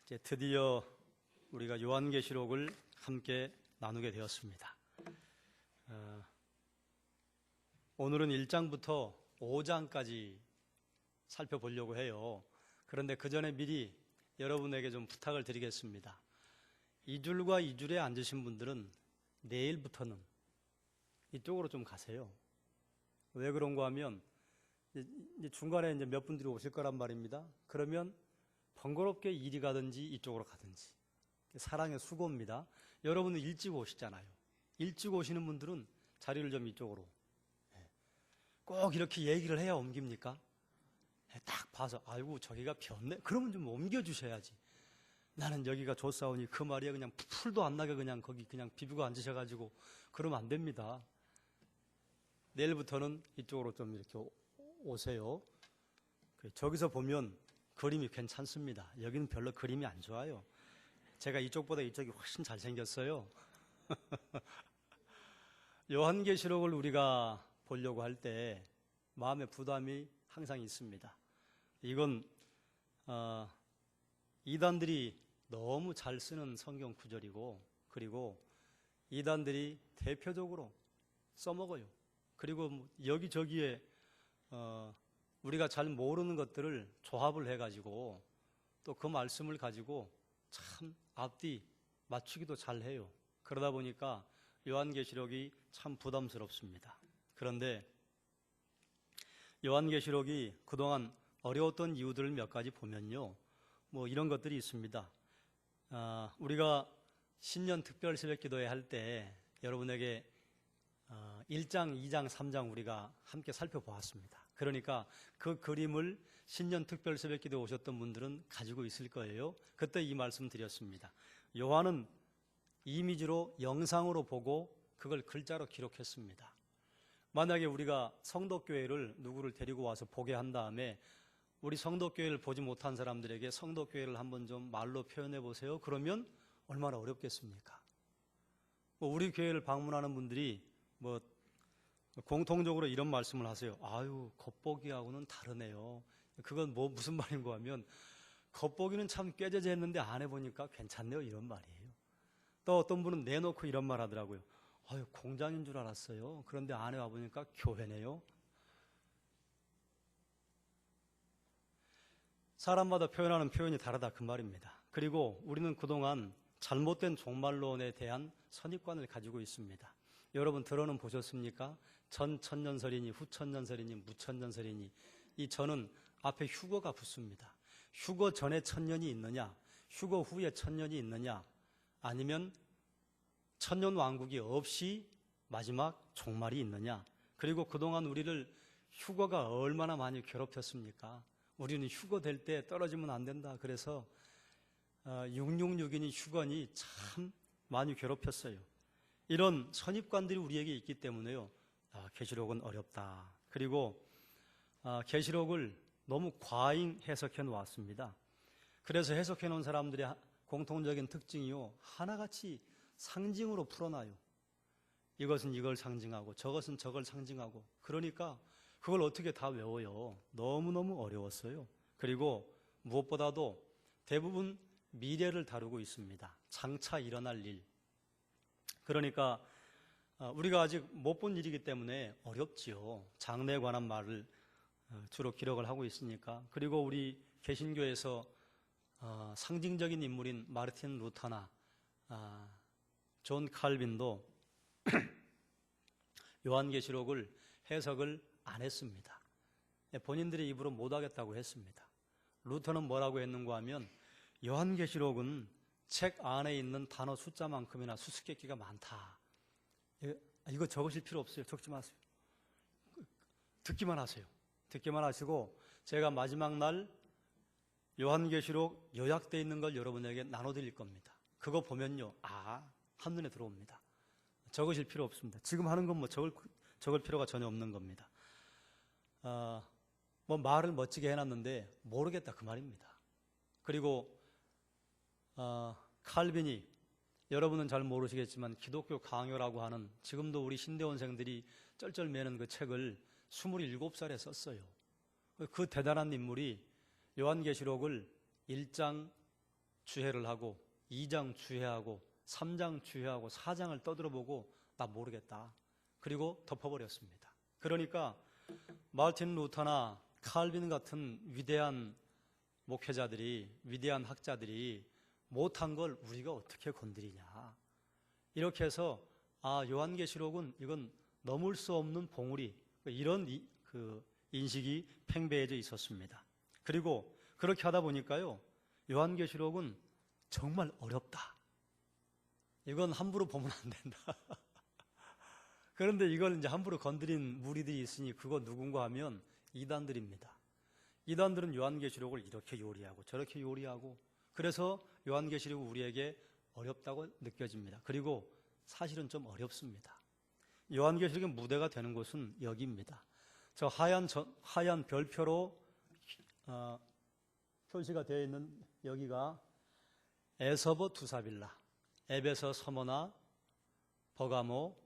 이제 드디어 우리가 요한계시록을 함께 나누게 되었습니다. 오늘은 1장부터 5장까지 살펴보려고 해요. 그런데 그 전에 미리 여러분에게 좀 부탁을 드리겠습니다. 2줄과 2줄에 앉으신 분들은 내일부터는 이쪽으로 좀 가세요. 왜 그런가 하면 이제 중간에 이제 몇 분들이 오실 거란 말입니다. 그러면 번거롭게 이리 가든지 이쪽으로 가든지. 사랑의 수고입니다. 여러분은 일찍 오시잖아요. 일찍 오시는 분들은 자리를 좀 이쪽으로. 꼭 이렇게 얘기를 해야 옮깁니까? 딱 봐서 아이고 저기가 비었네? 그러면 좀 옮겨주셔야지. 나는 여기가 좋사오니 그 말이야 그냥 풀도 안 나게 그냥 거기 그냥 비비고 앉으셔가지고 그러면 안 됩니다. 내일부터는 이쪽으로 좀 이렇게 오세요. 저기서 보면 그림이 괜찮습니다. 여기는 별로 그림이 안 좋아요. 제가 이쪽보다 이쪽이 훨씬 잘생겼어요. 요한계시록을 우리가 보려고 할 때 마음의 부담이 항상 있습니다. 이건 이단들이 너무 잘 쓰는 성경 구절이고, 그리고 이단들이 대표적으로 써먹어요. 그리고 여기저기에 우리가 잘 모르는 것들을 조합을 해가지고 또 그 말씀을 가지고 참 앞뒤 맞추기도 잘해요. 그러다 보니까 요한계시록이 참 부담스럽습니다. 그런데 요한계시록이 그동안 어려웠던 이유들을 몇 가지 보면요, 이런 것들이 있습니다. 우리가 신년 특별 새벽 기도회 할 때 여러분에게 1장, 2장, 3장 우리가 함께 살펴보았습니다. 그러니까 그 그림을 신년 특별 새벽 기도에 오셨던 분들은 가지고 있을 거예요. 그때 이 말씀 드렸습니다. 요한은 이미지로 영상으로 보고 그걸 글자로 기록했습니다. 만약에 우리가 성도교회를 누구를 데리고 와서 보게 한 다음에 우리 성도교회를 보지 못한 사람들에게 성도교회를 한번 좀 말로 표현해 보세요. 그러면 얼마나 어렵겠습니까? 우리 교회를 방문하는 분들이 공통적으로 이런 말씀을 하세요. 아유, 겉보기하고는 다르네요. 그건 무슨 말인가 하면 겉보기는 참 꾀져져 했는데 안 해보니까 괜찮네요, 이런 말이에요. 또 어떤 분은 내놓고 이런 말 하더라고요. 아유, 공장인 줄 알았어요. 그런데 안에 와보니까 교회네요. 사람마다 표현하는 표현이 다르다 그 말입니다. 그리고 우리는 그동안 잘못된 종말론에 대한 선입관을 가지고 있습니다. 여러분 들어는 보셨습니까? 전 천년설이니 후천년설이니 무천년설이니, 이 전은 앞에 휴거가 붙습니다. 휴거 전에 천년이 있느냐, 휴거 후에 천년이 있느냐, 아니면 천년 왕국이 없이 마지막 종말이 있느냐. 그리고 그동안 우리를 휴거가 얼마나 많이 괴롭혔습니까? 우리는 휴거 될 때 떨어지면 안 된다. 그래서 666이니 휴거니 참 많이 괴롭혔어요. 이런 선입관들이 우리에게 있기 때문에요. 계시록은 어렵다. 그리고 계시록을 너무 과잉 해석해 놓았습니다. 그래서 해석해 놓은 사람들의 공통적인 특징이요, 하나같이 상징으로 풀어놔요. 이것은 이걸 상징하고 저것은 저걸 상징하고, 그러니까 그걸 어떻게 다 외워요? 너무너무 어려웠어요. 그리고 무엇보다도 대부분 미래를 다루고 있습니다. 장차 일어날 일. 그러니까 우리가 아직 못 본 일이기 때문에 어렵지요. 장래에 관한 말을 주로 기록을 하고 있으니까. 그리고 우리 개신교에서 상징적인 인물인 마르틴 루터나 존 칼빈도 요한계시록을 해석을 안 했습니다. 본인들의 입으로 못하겠다고 했습니다. 루터는 뭐라고 했는가 하면 요한계시록은 책 안에 있는 단어 숫자만큼이나 수수께끼가 많다. 이거 적으실 필요 없어요. 적지 마세요. 듣기만 하세요. 듣기만 하시고 제가 마지막 날 요한계시록 요약되어 있는 걸 여러분에게 나눠드릴 겁니다. 그거 보면요, 한눈에 들어옵니다. 적으실 필요 없습니다. 지금 하는 건 적을 필요가 전혀 없는 겁니다. 말을 멋지게 해놨는데 모르겠다 그 말입니다. 그리고 칼빈이, 여러분은 잘 모르시겠지만 기독교 강요라고 하는, 지금도 우리 신대원생들이 쩔쩔매는 그 책을 27살에 썼어요. 그 대단한 인물이 요한계시록을 1장, 주회를 하고 2장 주회하고 3장 주회하고 4장을 떠들어보고 나 모르겠다. 그리고 덮어버렸습니다. 그러니까 마르틴 루터나 칼빈 같은 위대한 목회자들이, 위대한 학자들이 못한 걸 우리가 어떻게 건드리냐. 이렇게 해서 요한계시록은 이건 넘을 수 없는 봉우리, 이런 인식이 팽배해져 있었습니다. 그리고 그렇게 하다 보니까요, 요한계시록은 정말 어렵다. 이건 함부로 보면 안 된다. 그런데 이걸 이제 함부로 건드린 무리들이 있으니 그거 누군가 하면 이단들입니다. 이단들은 요한계시록을 이렇게 요리하고 저렇게 요리하고, 그래서 요한계시록이 우리에게 어렵다고 느껴집니다. 그리고 사실은 좀 어렵습니다. 요한계시록의 무대가 되는 곳은 여기입니다. 저 하얀 별표로 표시가 되어 있는 여기가 에서버 두사빌라, 에베소, 서머나, 버가모,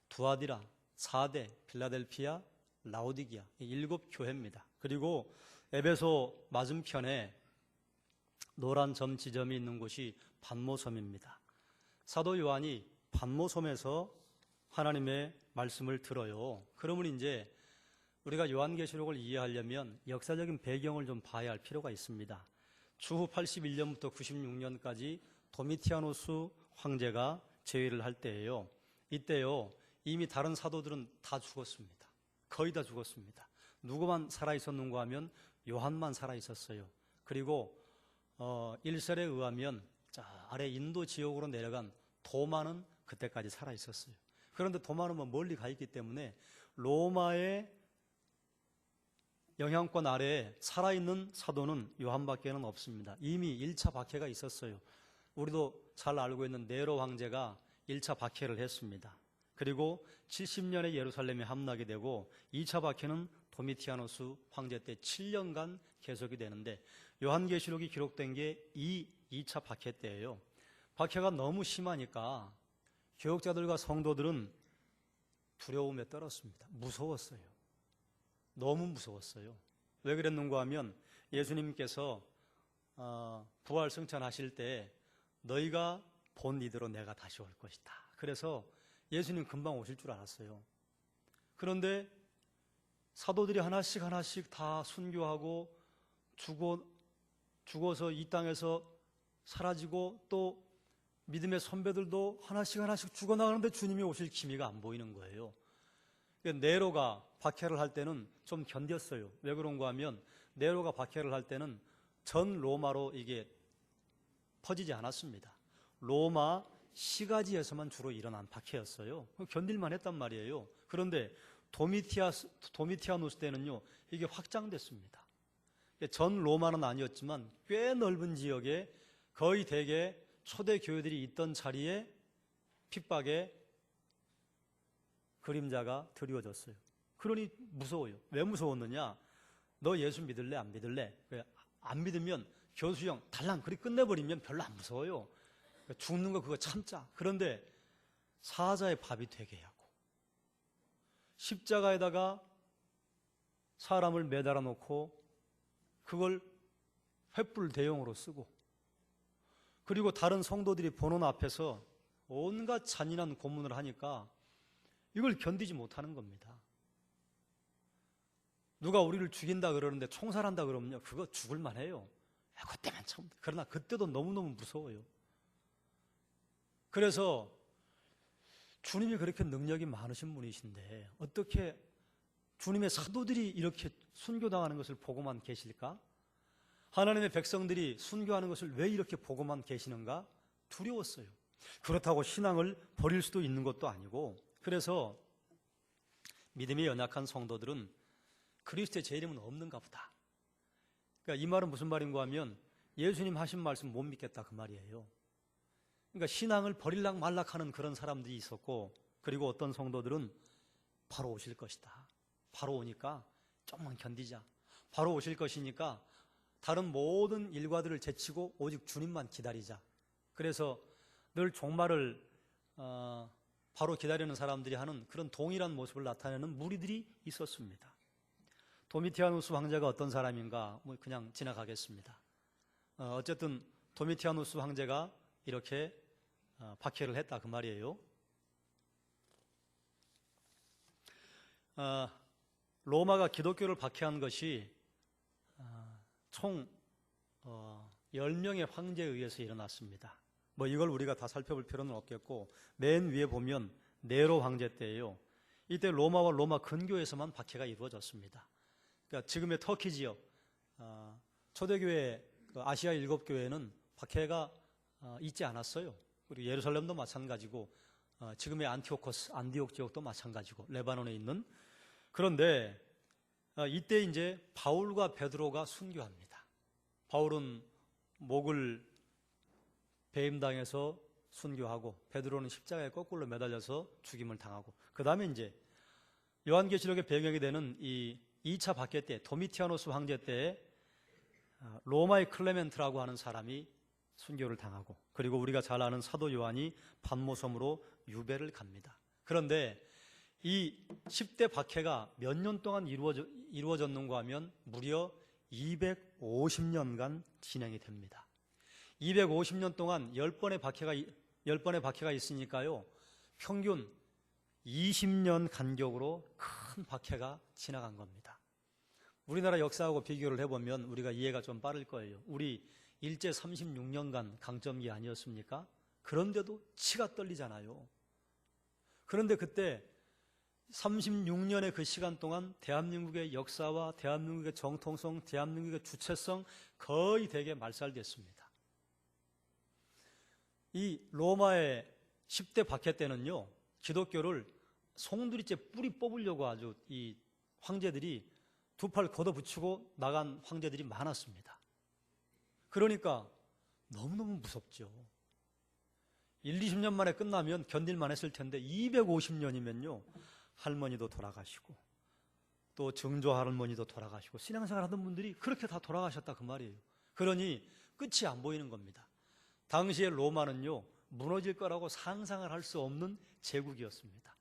두아디라, 사대, 필라델피아, 라오디기아, 7교회입니다. 그리고 에베소 맞은편에 노란 점 지점이 있는 곳이 반모섬입니다. 사도 요한이 반모섬에서 하나님의 말씀을 들어요. 그러면 이제 우리가 요한계시록을 이해하려면 역사적인 배경을 좀 봐야 할 필요가 있습니다. 주후 81년부터 96년까지 도미티아누스 황제가 재위를 할 때예요. 이때요, 이미 다른 사도들은 다 죽었습니다. 거의 다 죽었습니다. 누구만 살아있었는가 하면 요한만 살아있었어요. 그리고 일설에 의하면 아래 인도 지역으로 내려간 도마는 그때까지 살아있었어요. 그런데 도마는 멀리 가 있기 때문에 로마의 영향권 아래에 살아있는 사도는 요한밖에는 없습니다. 이미 1차 박해가 있었어요. 우리도 잘 알고 있는 네로 황제가 1차 박해를 했습니다. 그리고 70년에 예루살렘에 함락이 되고 2차 박해는 도미티아누스 황제 때 7년간 계속이 되는데 요한계시록이 기록된 게 이 2차 박해 때예요. 박해가 너무 심하니까 교역자들과 성도들은 두려움에 떨었습니다. 무서웠어요. 너무 무서웠어요. 왜 그랬는가 하면 예수님께서 부활 승천하실 때 너희가 본 이대로 내가 다시 올 것이다. 그래서 예수님 금방 오실 줄 알았어요. 그런데 사도들이 하나씩 다 순교하고 죽어서 이 땅에서 사라지고 또 믿음의 선배들도 하나씩 죽어나가는데 주님이 오실 기미가 안 보이는 거예요. 네로가 박해를 할 때는 좀 견뎠어요. 왜 그런가 하면 네로가 박해를 할 때는 전 로마로 이게 퍼지지 않았습니다. 로마 시가지에서만 주로 일어난 박해였어요. 견딜만 했단 말이에요. 그런데 도미티아누스 때는요, 이게 확장됐습니다. 전 로마는 아니었지만 꽤 넓은 지역에 거의 대개 초대 교회들이 있던 자리에 핍박의 그림자가 드리워졌어요. 그러니 무서워요. 왜 무서웠느냐? 너 예수 믿을래? 안 믿을래? 안 믿으면 교수형 달랑 그리 끝내버리면 별로 안 무서워요. 죽는 거 그거 참자. 그런데 사자의 밥이 되게 하고 십자가에다가 사람을 매달아 놓고 그걸 횃불 대용으로 쓰고 그리고 다른 성도들이 보는 앞에서 온갖 잔인한 고문을 하니까 이걸 견디지 못하는 겁니다. 누가 우리를 죽인다 그러는데 총살한다 그러면요, 그거 죽을 만해요. 그때만 참. 그러나 그때도 너무너무 무서워요. 그래서 주님이 그렇게 능력이 많으신 분이신데 어떻게 주님의 사도들이 이렇게 순교당하는 것을 보고만 계실까? 하나님의 백성들이 순교하는 것을 왜 이렇게 보고만 계시는가? 두려웠어요. 그렇다고 신앙을 버릴 수도 있는 것도 아니고, 그래서 믿음이 연약한 성도들은 그리스도의 제 이름은 없는가 보다. 그러니까 이 말은 무슨 말인가 하면 예수님 하신 말씀 못 믿겠다 그 말이에요. 그러니까 신앙을 버릴락 말락 하는 그런 사람들이 있었고, 그리고 어떤 성도들은 바로 오실 것이다. 바로 오니까 조금만 견디자. 바로 오실 것이니까 다른 모든 일과들을 제치고 오직 주님만 기다리자. 그래서 늘 종말을 바로 기다리는 사람들이 하는 그런 동일한 모습을 나타내는 무리들이 있었습니다. 도미티아누스 황제가 어떤 사람인가 그냥 지나가겠습니다. 어쨌든 도미티아누스 황제가 이렇게 박해를 했다 그 말이에요. 로마가 기독교를 박해한 것이 총 10명의 황제에 의해서 일어났습니다. 뭐 이걸 우리가 다 살펴볼 필요는 없겠고, 맨 위에 보면 네로 황제 때예요. 이때 로마와 로마 근교에서만 박해가 이루어졌습니다. 그러니까 지금의 터키 지역, 초대교회 아시아 7교회는 박해가 있지 않았어요. 그리고 예루살렘도 마찬가지고, 지금의 안디옥 지역도 마찬가지고, 레바논에 있는. 그런데 이때 이제 바울과 베드로가 순교합니다. 바울은 목을 배임당해서 순교하고, 베드로는 십자가에 거꾸로 매달려서 죽임을 당하고, 그 다음에 이제 요한계시록의 배경이 되는 이 2차 박해 때, 도미티아노스 황제 때 로마의 클레멘트라고 하는 사람이 순교를 당하고, 그리고 우리가 잘 아는 사도 요한이 반모섬으로 유배를 갑니다. 그런데 이 10대 박해가 몇 년 동안 이루어졌는가 하면 무려 250년간 진행이 됩니다. 250년 동안 10번의 박해가 있으니까요, 평균 20년 간격으로 큰 박해가 지나간 겁니다. 우리나라 역사하고 비교를 해보면 우리가 이해가 좀 빠를 거예요. 우리 일제 36년간 강점기 아니었습니까? 그런데도 치가 떨리잖아요. 그런데 그때 36년의 그 시간 동안 대한민국의 역사와 대한민국의 정통성, 대한민국의 주체성 거의 대개 말살됐습니다. 이 로마의 10대 박해 때는요, 기독교를 송두리째 뿌리 뽑으려고 아주 이 황제들이 두 팔 걷어붙이고 나간 황제들이 많았습니다. 그러니까 너무너무 무섭죠. 20년 만에 끝나면 견딜만 했을 텐데 250년이면요 할머니도 돌아가시고 또 증조 할머니도 돌아가시고 신앙생활 하던 분들이 그렇게 다 돌아가셨다 그 말이에요. 그러니 끝이 안 보이는 겁니다. 당시에 로마는요 무너질 거라고 상상을 할 수 없는 제국이었습니다.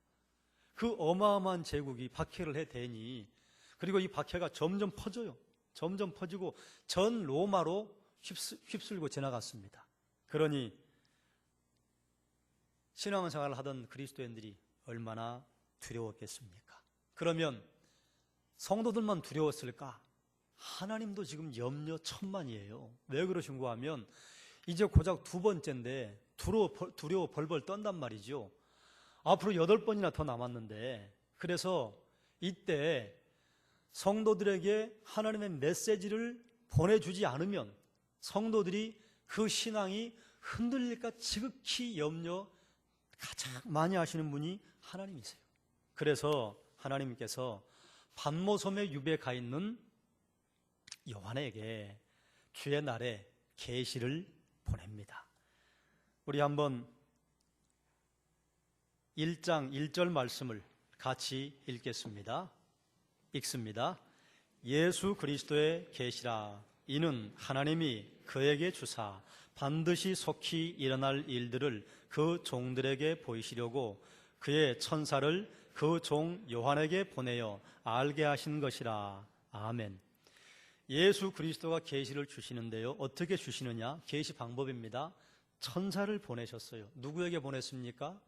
그 어마어마한 제국이 박해를 해대니, 그리고 이 박해가 점점 퍼져요. 점점 퍼지고 전 로마로 휩쓸고 지나갔습니다. 그러니 신앙생활을 하던 그리스도인들이 얼마나 두려웠겠습니까? 그러면 성도들만 두려웠을까? 하나님도 지금 염려 천만이에요. 왜 그러신가 하면 이제 고작 2번째인데 두려워 벌벌 떤단 말이죠. 앞으로 8번이나 더 남았는데, 그래서 이때 성도들에게 하나님의 메시지를 보내주지 않으면 성도들이 그 신앙이 흔들릴까 지극히 염려 가장 많이 하시는 분이 하나님이세요. 그래서 하나님께서 반모섬에 유배 가 있는 요한에게 주의 날에 계시를 보냅니다. 우리 한번 1장 1절 말씀을 같이 읽겠습니다. 읽습니다. 예수 그리스도의 계시라. 이는 하나님이 그에게 주사 반드시 속히 일어날 일들을 그 종들에게 보이시려고 그의 천사를 그 종 요한에게 보내어 알게 하신 것이라. 아멘. 예수 그리스도가 계시를 주시는데요, 어떻게 주시느냐? 계시 방법입니다. 천사를 보내셨어요. 누구에게 보냈습니까?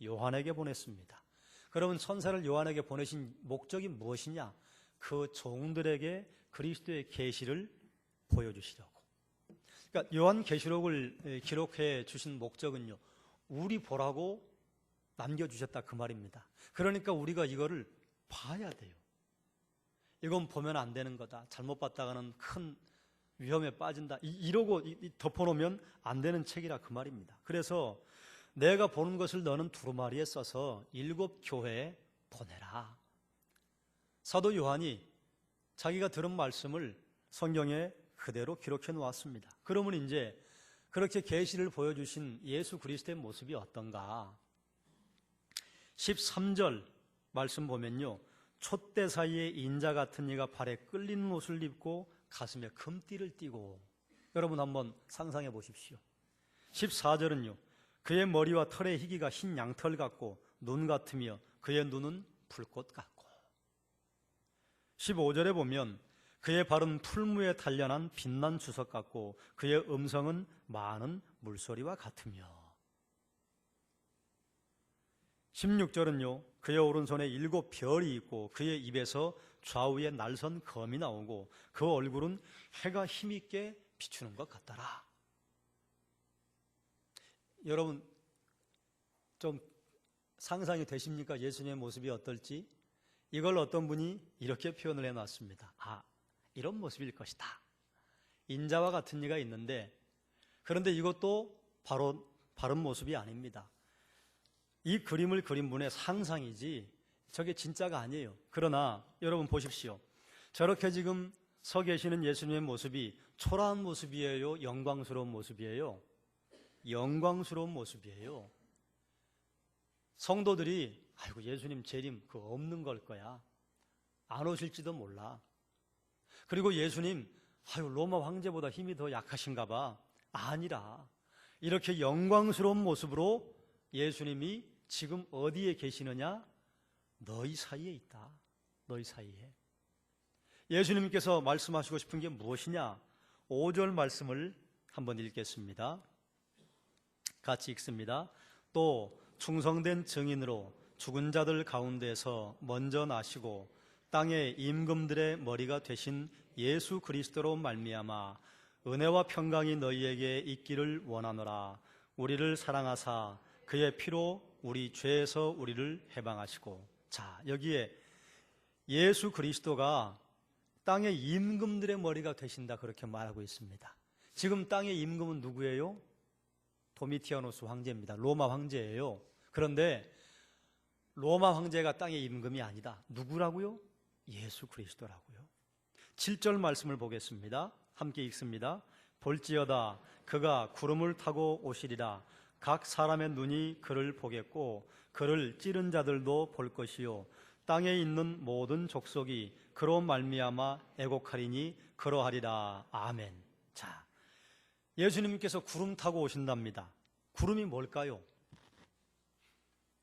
요한에게 보냈습니다. 그러면 천사를 요한에게 보내신 목적이 무엇이냐? 그 종들에게 그리스도의 계시를 보여주시려고. 그러니까 요한계시록을 기록해 주신 목적은요, 우리 보라고 남겨주셨다 그 말입니다. 그러니까 우리가 이거를 봐야 돼요. 이건 보면 안 되는 거다, 잘못 봤다가는 큰 위험에 빠진다, 이러고 덮어놓으면 안 되는 책이라 그 말입니다. 그래서 내가 보는 것을 너는 두루마리에 써서 7교회에 보내라. 사도 요한이 자기가 들은 말씀을 성경에 그대로 기록해 놓았습니다. 그러면 이제 그렇게 계시를 보여주신 예수 그리스도의 모습이 어떤가? 13절 말씀 보면요, 촛대 사이에 인자 같은 이가 발에 끌리는 옷을 입고 가슴에 금띠를 띠고. 여러분 한번 상상해 보십시오. 14절은요, 그의 머리와 털의 희기가 흰 양털 같고 눈 같으며 그의 눈은 불꽃 같고. 15절에 보면 그의 발은 풀무에 단련한 빛난 주석 같고 그의 음성은 많은 물소리와 같으며. 16절은요, 그의 오른손에 7별이 있고 그의 입에서 좌우에 날선 검이 나오고 그 얼굴은 해가 힘있게 비추는 것 같더라. 여러분 좀 상상이 되십니까? 예수님의 모습이 어떨지? 이걸 어떤 분이 이렇게 표현을 해놨습니다. 이런 모습일 것이다. 인자와 같은 이가 있는데, 그런데 이것도 바로 바른 모습이 아닙니다. 이 그림을 그린 분의 상상이지 저게 진짜가 아니에요. 그러나 여러분 보십시오. 저렇게 지금 서 계시는 예수님의 모습이 초라한 모습이에요? 영광스러운 모습이에요? 영광스러운 모습이에요. 성도들이 아이고 예수님 재림 그거 없는 걸 거야. 안 오실지도 몰라. 그리고 예수님 로마 황제보다 힘이 더 약하신가 봐. 아니라 이렇게 영광스러운 모습으로 예수님이 지금 어디에 계시느냐? 너희 사이에 있다. 너희 사이에. 예수님께서 말씀하시고 싶은 게 무엇이냐? 5절 말씀을 한번 읽겠습니다. 같이 읽습니다. 또 충성된 증인으로 죽은 자들 가운데서 먼저 나시고 땅의 임금들의 머리가 되신 예수 그리스도로 말미암아 은혜와 평강이 너희에게 있기를 원하노라. 우리를 사랑하사 그의 피로 우리 죄에서 우리를 해방하시고. 자, 여기에 예수 그리스도가 땅의 임금들의 머리가 되신다 그렇게 말하고 있습니다. 지금 땅의 임금은 누구예요? 도미티아누스 황제입니다. 로마 황제예요. 그런데 로마 황제가 땅의 임금이 아니다. 누구라고요? 예수 그리스도라고요. 7절 말씀을 보겠습니다. 함께 읽습니다. 볼지어다 그가 구름을 타고 오시리라. 각 사람의 눈이 그를 보겠고 그를 찌른 자들도 볼 것이요 땅에 있는 모든 족속이 그로 말미암아 애곡하리니 그러하리라. 아멘. 자, 예수님께서 구름 타고 오신답니다. 구름이 뭘까요?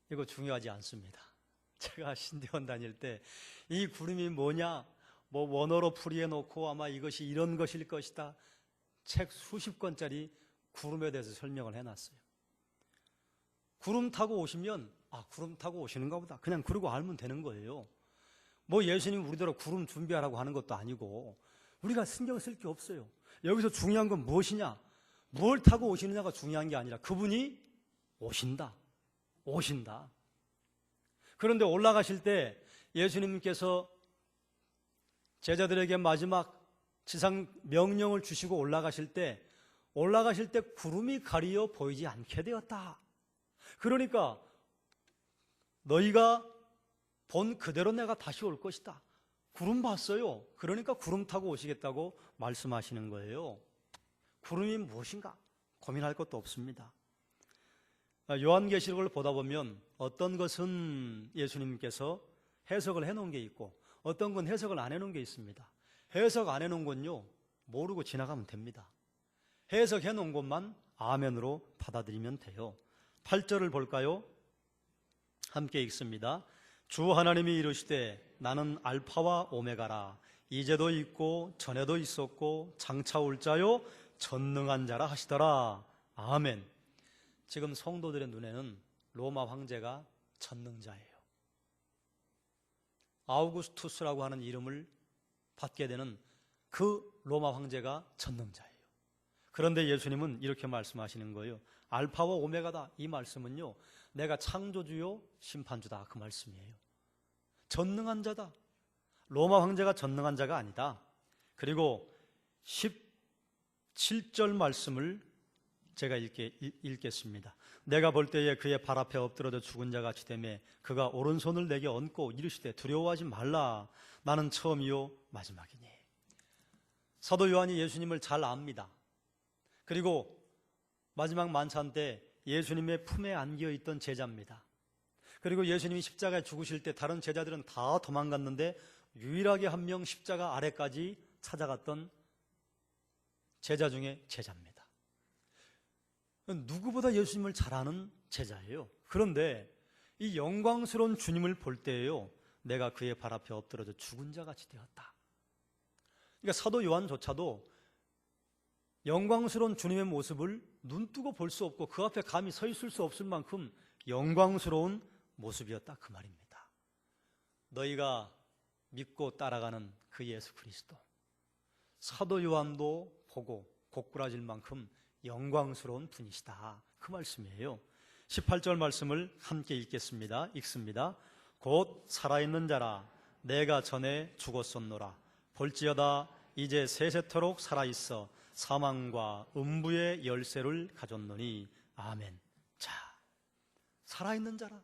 이거 중요하지 않습니다. 제가 신대원 다닐 때 이 구름이 뭐냐? 원어로 풀이해 놓고 아마 이것이 이런 것일 것이다. 책 수십 권짜리 구름에 대해서 설명을 해놨어요. 구름 타고 오시면 구름 타고 오시는가 보다. 그냥 그러고 알면 되는 거예요. 예수님 우리대로 구름 준비하라고 하는 것도 아니고 우리가 신경 쓸 게 없어요. 여기서 중요한 건 무엇이냐? 뭘 타고 오시느냐가 중요한 게 아니라 그분이 오신다. 그런데 올라가실 때 예수님께서 제자들에게 마지막 지상 명령을 주시고 올라가실 때 구름이 가리어 보이지 않게 되었다. 그러니까 너희가 본 그대로 내가 다시 올 것이다. 구름 봤어요. 그러니까 구름 타고 오시겠다고 말씀하시는 거예요. 구름이 무엇인가? 고민할 것도 없습니다. 요한계시록을 보다 보면 어떤 것은 예수님께서 해석을 해놓은 게 있고 어떤 건 해석을 안 해놓은 게 있습니다. 해석 안 해놓은 건요 모르고 지나가면 됩니다. 해석해놓은 것만 아멘으로 받아들이면 돼요. 8절을 볼까요? 함께 읽습니다. 주 하나님이 이르시되 나는 알파와 오메가라. 이제도 있고 전에도 있었고 장차 올 자요 전능한 자라 하시더라. 아멘. 지금 성도들의 눈에는 로마 황제가 전능자예요. 아우구스투스라고 하는 이름을 받게 되는 그 로마 황제가 전능자예요. 그런데 예수님은 이렇게 말씀하시는 거예요. 알파와 오메가다. 이 말씀은요 내가 창조주요 심판주다 그 말씀이에요. 전능한 자다. 로마 황제가 전능한 자가 아니다. 그리고 17절 말씀을 제가 읽겠습니다. 내가 볼 때에 그의 발 앞에 엎드러져 죽은 자 같이 되매 그가 오른손을 내게 얹고 이르시되 두려워하지 말라. 나는 처음이요 마지막이니. 사도 요한이 예수님을 잘 압니다. 그리고 마지막 만찬 때 예수님의 품에 안겨있던 제자입니다. 그리고 예수님이 십자가에 죽으실 때 다른 제자들은 다 도망갔는데 유일하게 한 명 십자가 아래까지 찾아갔던 제자 중에 제자입니다. 누구보다 예수님을 잘 아는 제자예요. 그런데 이 영광스러운 주님을 볼 때에요 내가 그의 발 앞에 엎드러져 죽은 자 같이 되었다. 그러니까 사도 요한조차도 영광스러운 주님의 모습을 눈뜨고 볼 수 없고 그 앞에 감히 서 있을 수 없을 만큼 영광스러운 모습이었다 그 말입니다. 너희가 믿고 따라가는 그 예수 그리스도, 사도 요한도 보고 고꾸라질 만큼 영광스러운 분이시다 그 말씀이에요. 18절 말씀을 함께 읽겠습니다. 읽습니다. 곧 살아있는 자라 내가 전에 죽었었노라. 볼지어다 이제 세세토록 살아있어 사망과 음부의 열쇠를 가졌노니. 아멘. 자, 살아있는 자라.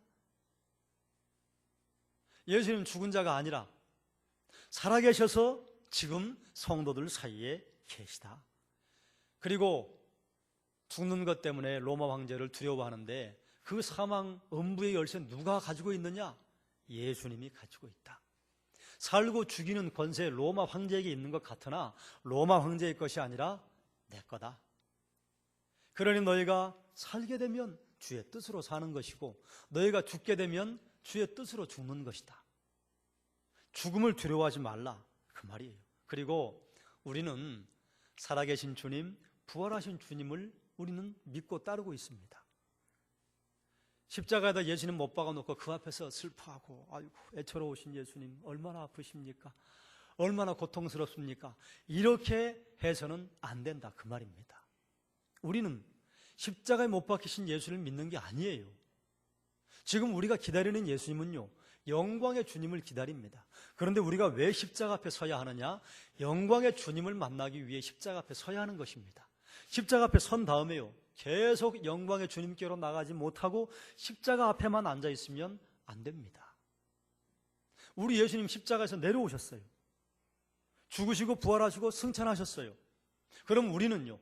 예수님 죽은 자가 아니라 살아계셔서 지금 성도들 사이에 계시다. 그리고 죽는 것 때문에 로마 황제를 두려워하는데 그 사망 음부의 열쇠 누가 가지고 있느냐? 예수님이 가지고 있다. 살고 죽이는 권세 로마 황제에게 있는 것 같으나 로마 황제의 것이 아니라 내 거다. 그러니 너희가 살게 되면 주의 뜻으로 사는 것이고 너희가 죽게 되면 주의 뜻으로 죽는 것이다. 죽음을 두려워하지 말라 그 말이에요. 그리고 우리는 살아계신 주님, 부활하신 주님을 우리는 믿고 따르고 있습니다. 십자가에다 예수님 못 박아놓고 그 앞에서 슬퍼하고 아이고 애처로우신 예수님 얼마나 아프십니까? 얼마나 고통스럽습니까? 이렇게 해서는 안 된다 그 말입니다. 우리는 십자가에 못 박히신 예수를 믿는 게 아니에요. 지금 우리가 기다리는 예수님은요 영광의 주님을 기다립니다. 그런데 우리가 왜 십자가 앞에 서야 하느냐? 영광의 주님을 만나기 위해 십자가 앞에 서야 하는 것입니다. 십자가 앞에 선 다음에요 계속 영광의 주님께로 나가지 못하고 십자가 앞에만 앉아 있으면 안 됩니다. 우리 예수님 십자가에서 내려오셨어요. 죽으시고 부활하시고 승천하셨어요. 그럼 우리는요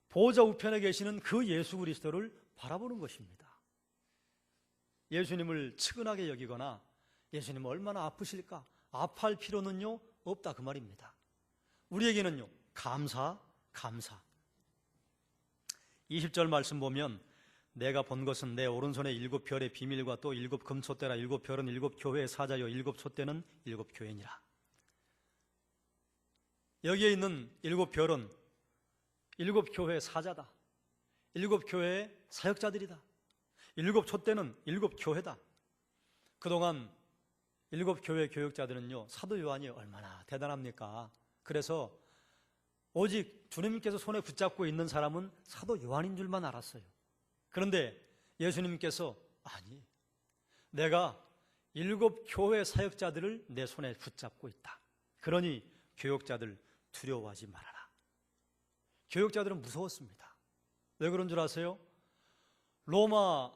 보좌 우편에 계시는 그 예수 그리스도를 바라보는 것입니다. 예수님을 측은하게 여기거나 예수님 얼마나 아프실까? 아파할 필요는요 없다 그 말입니다. 우리에게는요 감사 20절 말씀 보면 내가 본 것은 내 오른손에 7별의 비밀과 또 7 금촛대라. 7별은 7 교회의 사자요 7 촛대는 7 교회니라. 여기에 있는 7별은 7 교회의 사자다. 7 교회의 사역자들이다. 7 촛대는 7 교회다. 그동안 7 교회 교역자들은요 사도 요한이 얼마나 대단합니까? 그래서 오직 주님께서 손에 붙잡고 있는 사람은 사도 요한인 줄만 알았어요. 그런데 예수님께서 아니 내가 7 교회 사역자들을 내 손에 붙잡고 있다. 그러니 교역자들 두려워하지 말아라. 교역자들은 무서웠습니다. 왜 그런 줄 아세요? 로마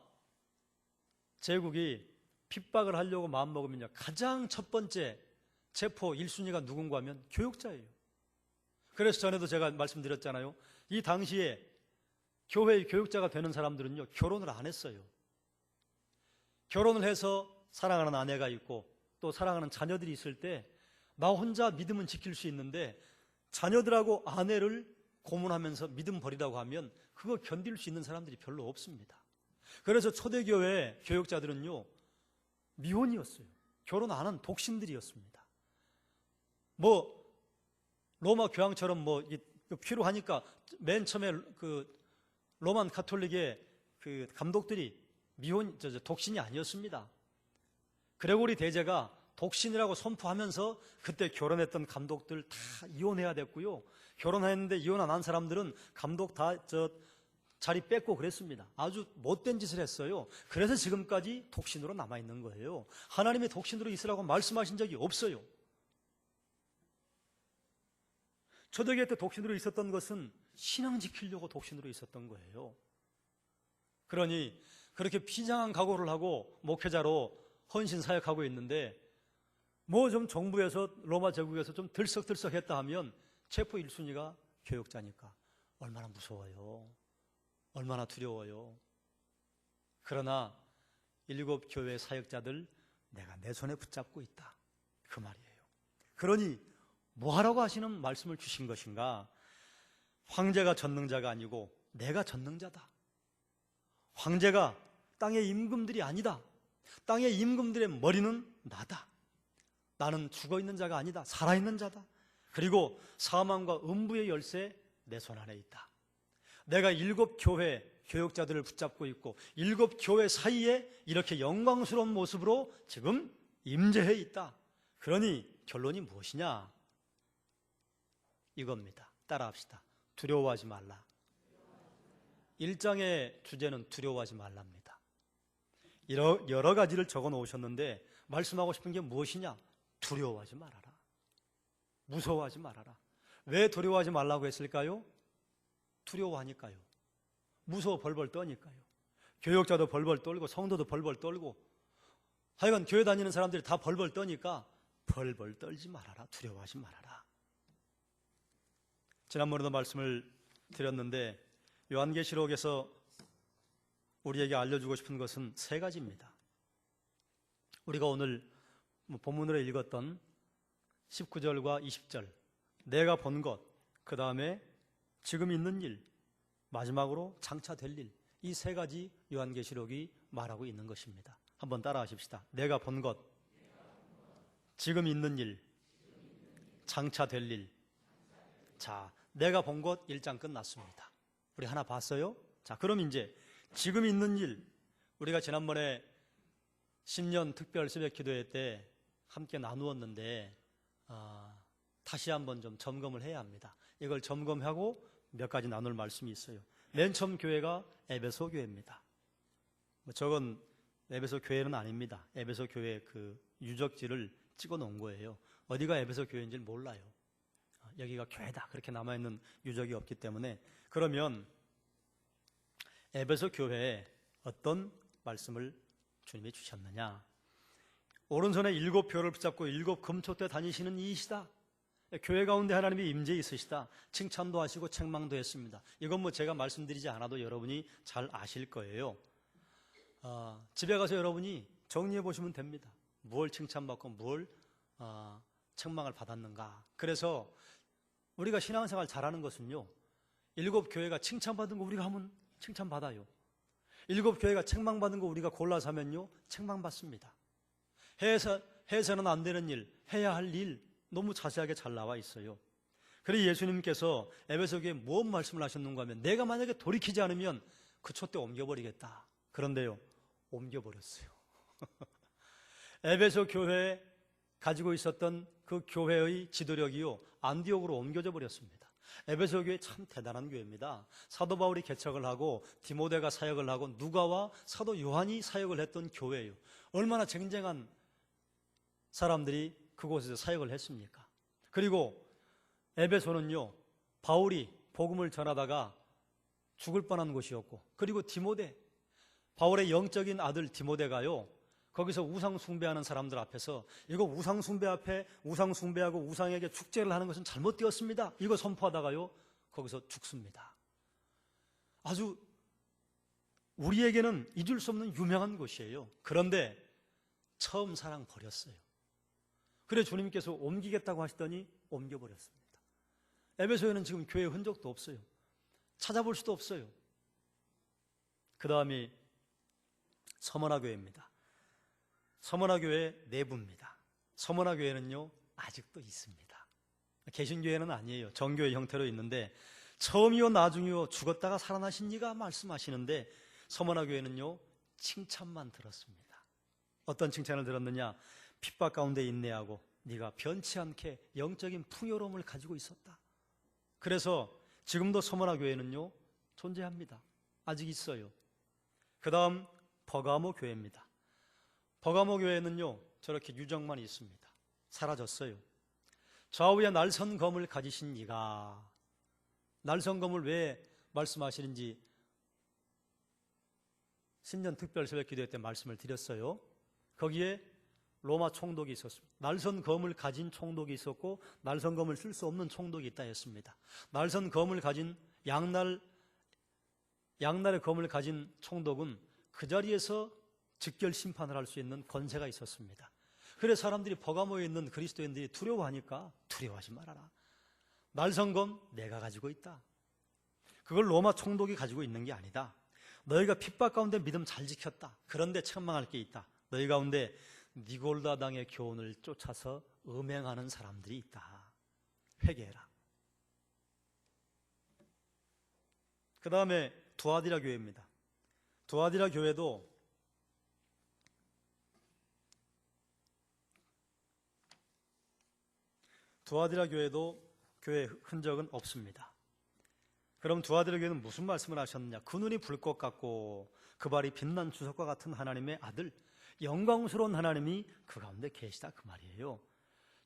제국이 핍박을 하려고 마음먹으면요 가장 첫 번째 체포 1순위가 누군가 하면 교역자예요. 그래서 전에도 제가 말씀드렸잖아요. 이 당시에 교회의 교역자가 되는 사람들은요 결혼을 안 했어요. 결혼을 해서 사랑하는 아내가 있고 또 사랑하는 자녀들이 있을 때 나 혼자 믿음은 지킬 수 있는데 자녀들하고 아내를 고문하면서 믿음 버리라고 하면 그거 견딜 수 있는 사람들이 별로 없습니다. 그래서 초대교회 교역자들은요 미혼이었어요. 결혼 안 한 독신들이었습니다. 로마 교황처럼 필요하니까 맨 처음에 그 로만 가톨릭의 그 감독들이 독신이 아니었습니다. 그레고리 대제가 독신이라고 선포하면서 그때 결혼했던 감독들 다 이혼해야 됐고요. 결혼했는데 이혼 안 한 사람들은 감독 다 자리 뺏고 그랬습니다. 아주 못된 짓을 했어요. 그래서 지금까지 독신으로 남아있는 거예요. 하나님의 독신으로 있으라고 말씀하신 적이 없어요. 초대교회 때 독신으로 있었던 것은 신앙 지키려고 독신으로 있었던 거예요. 그러니 그렇게 비장한 각오를 하고 목회자로 헌신 사역하고 있는데 좀 정부에서 로마 제국에서 좀 들썩들썩 했다 하면 체포 1순위가 교역자니까 얼마나 무서워요. 얼마나 두려워요. 그러나 7 교회 사역자들 내가 내 손에 붙잡고 있다 그 말이에요. 그러니 뭐 하라고 하시는 말씀을 주신 것인가? 황제가 전능자가 아니고 내가 전능자다. 황제가 땅의 임금들이 아니다. 땅의 임금들의 머리는 나다. 나는 죽어있는 자가 아니다. 살아있는 자다. 그리고 사망과 음부의 열쇠 내 손 안에 있다. 내가 7교회 교역자들을 붙잡고 있고 7교회 사이에 이렇게 영광스러운 모습으로 지금 임재해 있다. 그러니 결론이 무엇이냐? 이겁니다. 따라합시다. 두려워하지 말라. 1장의 주제는 두려워하지 말랍니다. 여러 가지를 적어 놓으셨는데 말씀하고 싶은 게 무엇이냐? 두려워하지 말아라. 무서워하지 말아라. 왜 두려워하지 말라고 했을까요? 두려워하니까요. 무서워 벌벌 떠니까요. 교역자도 벌벌 떨고 성도도 벌벌 떨고 하여간 교회 다니는 사람들이 다 벌벌 떠니까 벌벌 떨지 말아라. 두려워하지 말아라. 지난번에도 말씀을 드렸는데 요한계시록에서 우리에게 알려주고 싶은 것은 3가지입니다. 우리가 오늘 본문으로 읽었던 19절과 20절, 내가 본 것, 그 다음에 지금 있는 일, 마지막으로 장차 될 일, 이 3가지 요한계시록이 말하고 있는 것입니다. 한번 따라 하십시다. 내가 본 것, 지금 있는 일, 장차 될 일. 자, 내가 본 것 1장 끝났습니다. 우리 하나 봤어요? 자, 그럼 이제 지금 있는 일, 우리가 지난번에 신년 특별 새벽 기도회 때 함께 나누었는데 다시 한번 좀 점검을 해야 합니다. 이걸 점검하고 몇 가지 나눌 말씀이 있어요. 맨 처음 교회가 에베소 교회입니다. 저건 에베소 교회는 아닙니다. 에베소 교회 그 유적지를 찍어 놓은 거예요. 어디가 에베소 교회인지 몰라요. 여기가 교회다 그렇게 남아있는 유적이 없기 때문에. 그러면 에베소 교회에 어떤 말씀을 주님이 주셨느냐? 오른손에 7표를 붙잡고 7 금초대 다니시는 이이시다. 교회 가운데 하나님이 임재 있으시다. 칭찬도 하시고 책망도 했습니다. 이건 제가 말씀드리지 않아도 여러분이 잘 아실 거예요. 집에 가서 여러분이 정리해 보시면 됩니다. 무엇을 칭찬받고 무엇을 책망을 받았는가. 그래서 우리가 신앙생활 잘하는 것은요, 7 교회가 칭찬받은 거 우리가 하면 칭찬받아요. 7 교회가 책망받은 거 우리가 골라서 하면요, 책망받습니다. 해서는 안 되는 일, 해야 할 일 너무 자세하게 잘 나와 있어요. 그래서 예수님께서 에베소 교회에 무엇 말씀을 하셨는가 하면, 내가 만약에 돌이키지 않으면 그 촛대 옮겨버리겠다. 그런데요, 옮겨버렸어요. 에베소 교회에 가지고 있었던 그 교회의 지도력이요, 안디옥으로 옮겨져 버렸습니다. 에베소 교회 참 대단한 교회입니다. 사도 바울이 개척을 하고 디모데가 사역을 하고 누가와 사도 요한이 사역을 했던 교회예요. 얼마나 쟁쟁한 사람들이 그곳에서 사역을 했습니까? 그리고 에베소는요, 바울이 복음을 전하다가 죽을 뻔한 곳이었고, 그리고 디모데, 바울의 영적인 아들 디모데가요, 거기서 우상 숭배하는 사람들 앞에서 이거 우상 숭배 앞에 우상 숭배하고 우상에게 축제를 하는 것은 잘못되었습니다. 이거 선포하다가요, 거기서 죽습니다. 아주 우리에게는 잊을 수 없는 유명한 곳이에요. 그런데 처음 사랑 버렸어요. 그래 주님께서 옮기겠다고 하시더니 옮겨버렸습니다. 에베소에는 지금 교회 흔적도 없어요. 찾아볼 수도 없어요. 그 다음이 서머나 교회입니다. 서머나 교회 내부입니다. 서머나 교회는요, 아직도 있습니다. 개신교회는 아니에요. 정교회 형태로 있는데, 처음이요 나중이요 죽었다가 살아나신 이가 말씀하시는데, 서머나 교회는요, 칭찬만 들었습니다. 어떤 칭찬을 들었느냐? 핍박 가운데 인내하고 네가 변치 않게 영적인 풍요로움을 가지고 있었다. 그래서 지금도 서머나 교회는요, 존재합니다. 아직 있어요. 그 다음 버가모 교회입니다. 버가모 교회는요, 저렇게 유적만 있습니다. 사라졌어요. 좌우에 날선 검을 가지신 이가, 날선 검을 왜 말씀하시는지 신년 특별 새벽 기도회 때 말씀을 드렸어요. 거기에 로마 총독이 있었습니다. 날선 검을 가진 총독이 있었고, 날선 검을 쓸 수 없는 총독이 있다 했습니다. 날선 검을 가진 양날의 검을 가진 총독은 그 자리에서 즉결 심판을 할 수 있는 권세가 있었습니다. 그래서 사람들이 버가모에 있는 그리스도인들이 두려워하니까 두려워하지 말아라. 날선검 내가 가지고 있다. 그걸 로마 총독이 가지고 있는 게 아니다. 너희가 핍박 가운데 믿음 잘 지켰다. 그런데 책망할 게 있다. 너희 가운데 니골라당의 교훈을 쫓아서 음행하는 사람들이 있다. 회개해라. 그 다음에 두아디라 교회입니다. 두아디라 교회도 교회 흔적은 없습니다. 그럼 두아디라 교회는 무슨 말씀을 하셨느냐? 그 눈이 불꽃 같고 그 발이 빛난 주석과 같은 하나님의 아들, 영광스러운 하나님이 그 가운데 계시다, 그 말이에요.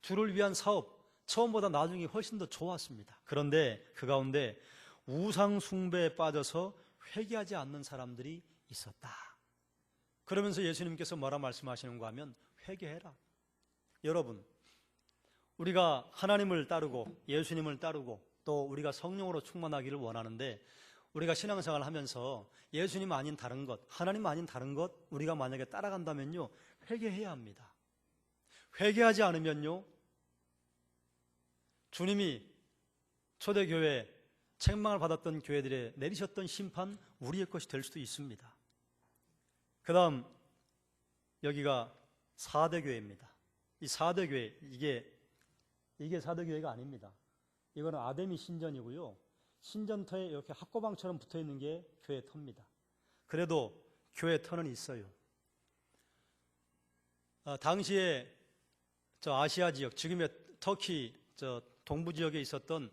주를 위한 사업, 처음보다 나중이 훨씬 더 좋았습니다. 그런데 그 가운데 우상 숭배에 빠져서 회개하지 않는 사람들이 있었다. 그러면서 예수님께서 뭐라 말씀하시는가 하면 회개해라. 여러분, 우리가 하나님을 따르고 예수님을 따르고 또 우리가 성령으로 충만하기를 원하는데, 우리가 신앙생활을 하면서 예수님 아닌 다른 것, 하나님 아닌 다른 것 우리가 만약에 따라간다면요, 회개해야 합니다. 회개하지 않으면요, 주님이 초대교회 책망을 받았던 교회들에 내리셨던 심판 우리의 것이 될 수도 있습니다. 그 다음 여기가 4대 교회입니다. 이 4대 교회, 이게 4대 교회가 아닙니다. 이거는 아데미 신전이고요, 신전터에 이렇게 학고방처럼 붙어있는 게 교회 터입니다. 그래도 교회 터는 있어요. 당시에 저 아시아 지역, 지금의 터키 저 동부 지역에 있었던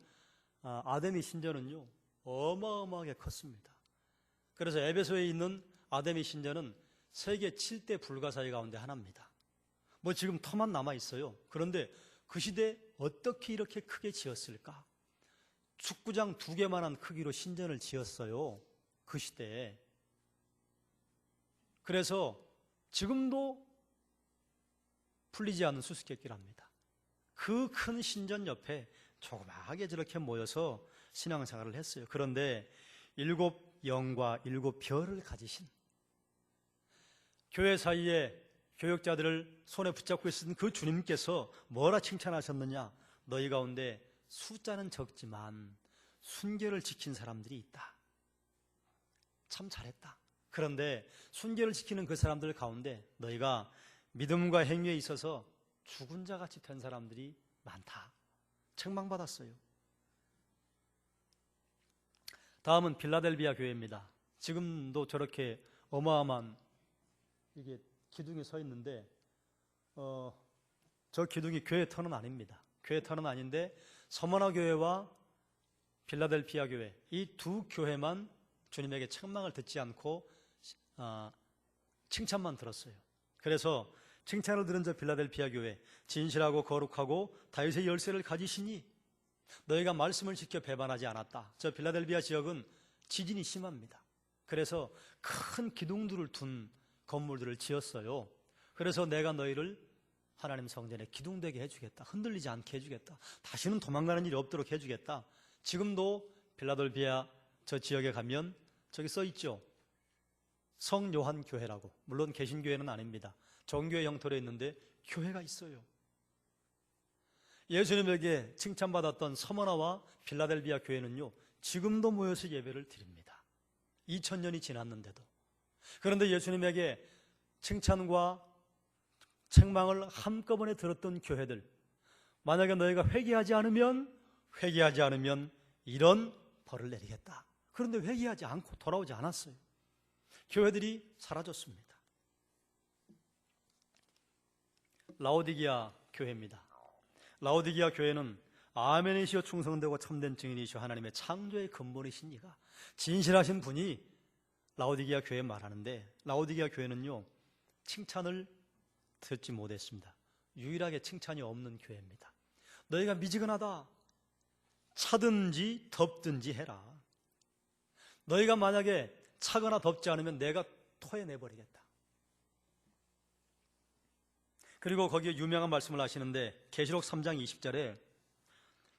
아데미 신전은요, 어마어마하게 컸습니다. 그래서 에베소에 있는 아데미 신전은 세계 7대 불가사의 가운데 하나입니다. 뭐 지금 터만 남아 있어요. 그런데 그 시대에 어떻게 이렇게 크게 지었을까? 축구장 2개만한 크기로 신전을 지었어요, 그 시대에. 그래서 지금도 풀리지 않는 수수께끼랍니다. 그 큰 신전 옆에 조그마하게 저렇게 모여서 신앙생활을 했어요. 그런데 7영과 7별을 가지신, 교회 사이에 교역자들을 손에 붙잡고 있었던 그 주님께서 뭐라 칭찬하셨느냐? 너희 가운데 숫자는 적지만 순결을 지킨 사람들이 있다. 참 잘했다. 그런데 순결을 지키는 그 사람들 가운데 너희가 믿음과 행위에 있어서 죽은 자같이 된 사람들이 많다. 책망받았어요. 다음은 빌라델비아 교회입니다. 지금도 저렇게 어마어마한 이게 기둥이 서 있는데 저 기둥이 교회 터는 아닙니다. 교회 터는 아닌데 서머나 교회와 빌라델피아 교회, 이 두 교회만 주님에게 책망을 듣지 않고 칭찬만 들었어요. 그래서 칭찬을 들은 저 빌라델피아 교회, 진실하고 거룩하고 다윗의 열쇠를 가지시니 너희가 말씀을 지켜 배반하지 않았다. 저 빌라델비아 지역은 지진이 심합니다. 그래서 큰 기둥들을 둔 건물들을 지었어요. 그래서 내가 너희를 하나님 성전에 기둥되게 해주겠다. 흔들리지 않게 해주겠다. 다시는 도망가는 일이 없도록 해주겠다. 지금도 빌라델비아 저 지역에 가면 저기 써 있죠. 성요한 교회라고. 물론 개신교회는 아닙니다. 정교회 형태로 있는데 교회가 있어요. 예수님에게 칭찬받았던 서머나와 빌라델비아 교회는요, 지금도 모여서 예배를 드립니다. 2000년이 지났는데도. 그런데 예수님에게 칭찬과 책망을 한꺼번에 들었던 교회들, 만약에 너희가 회개하지 않으면 이런 벌을 내리겠다. 그런데 회개하지 않고 돌아오지 않았어요. 교회들이 사라졌습니다. 라오디게아 교회입니다. 라오디게아 교회는 아멘이시여 충성되고 참된 증인이시여 하나님의 창조의 근본이신 이가 진실하신 분이 라오디게아 교회에 말하는데, 라오디게아 교회는요, 칭찬을 듣지 못했습니다. 유일하게 칭찬이 없는 교회입니다. 너희가 미지근하다, 차든지 덥든지 해라. 너희가 만약에 차거나 덥지 않으면 내가 토해내버리겠다. 그리고 거기에 유명한 말씀을 하시는데, 계시록 3장 20절에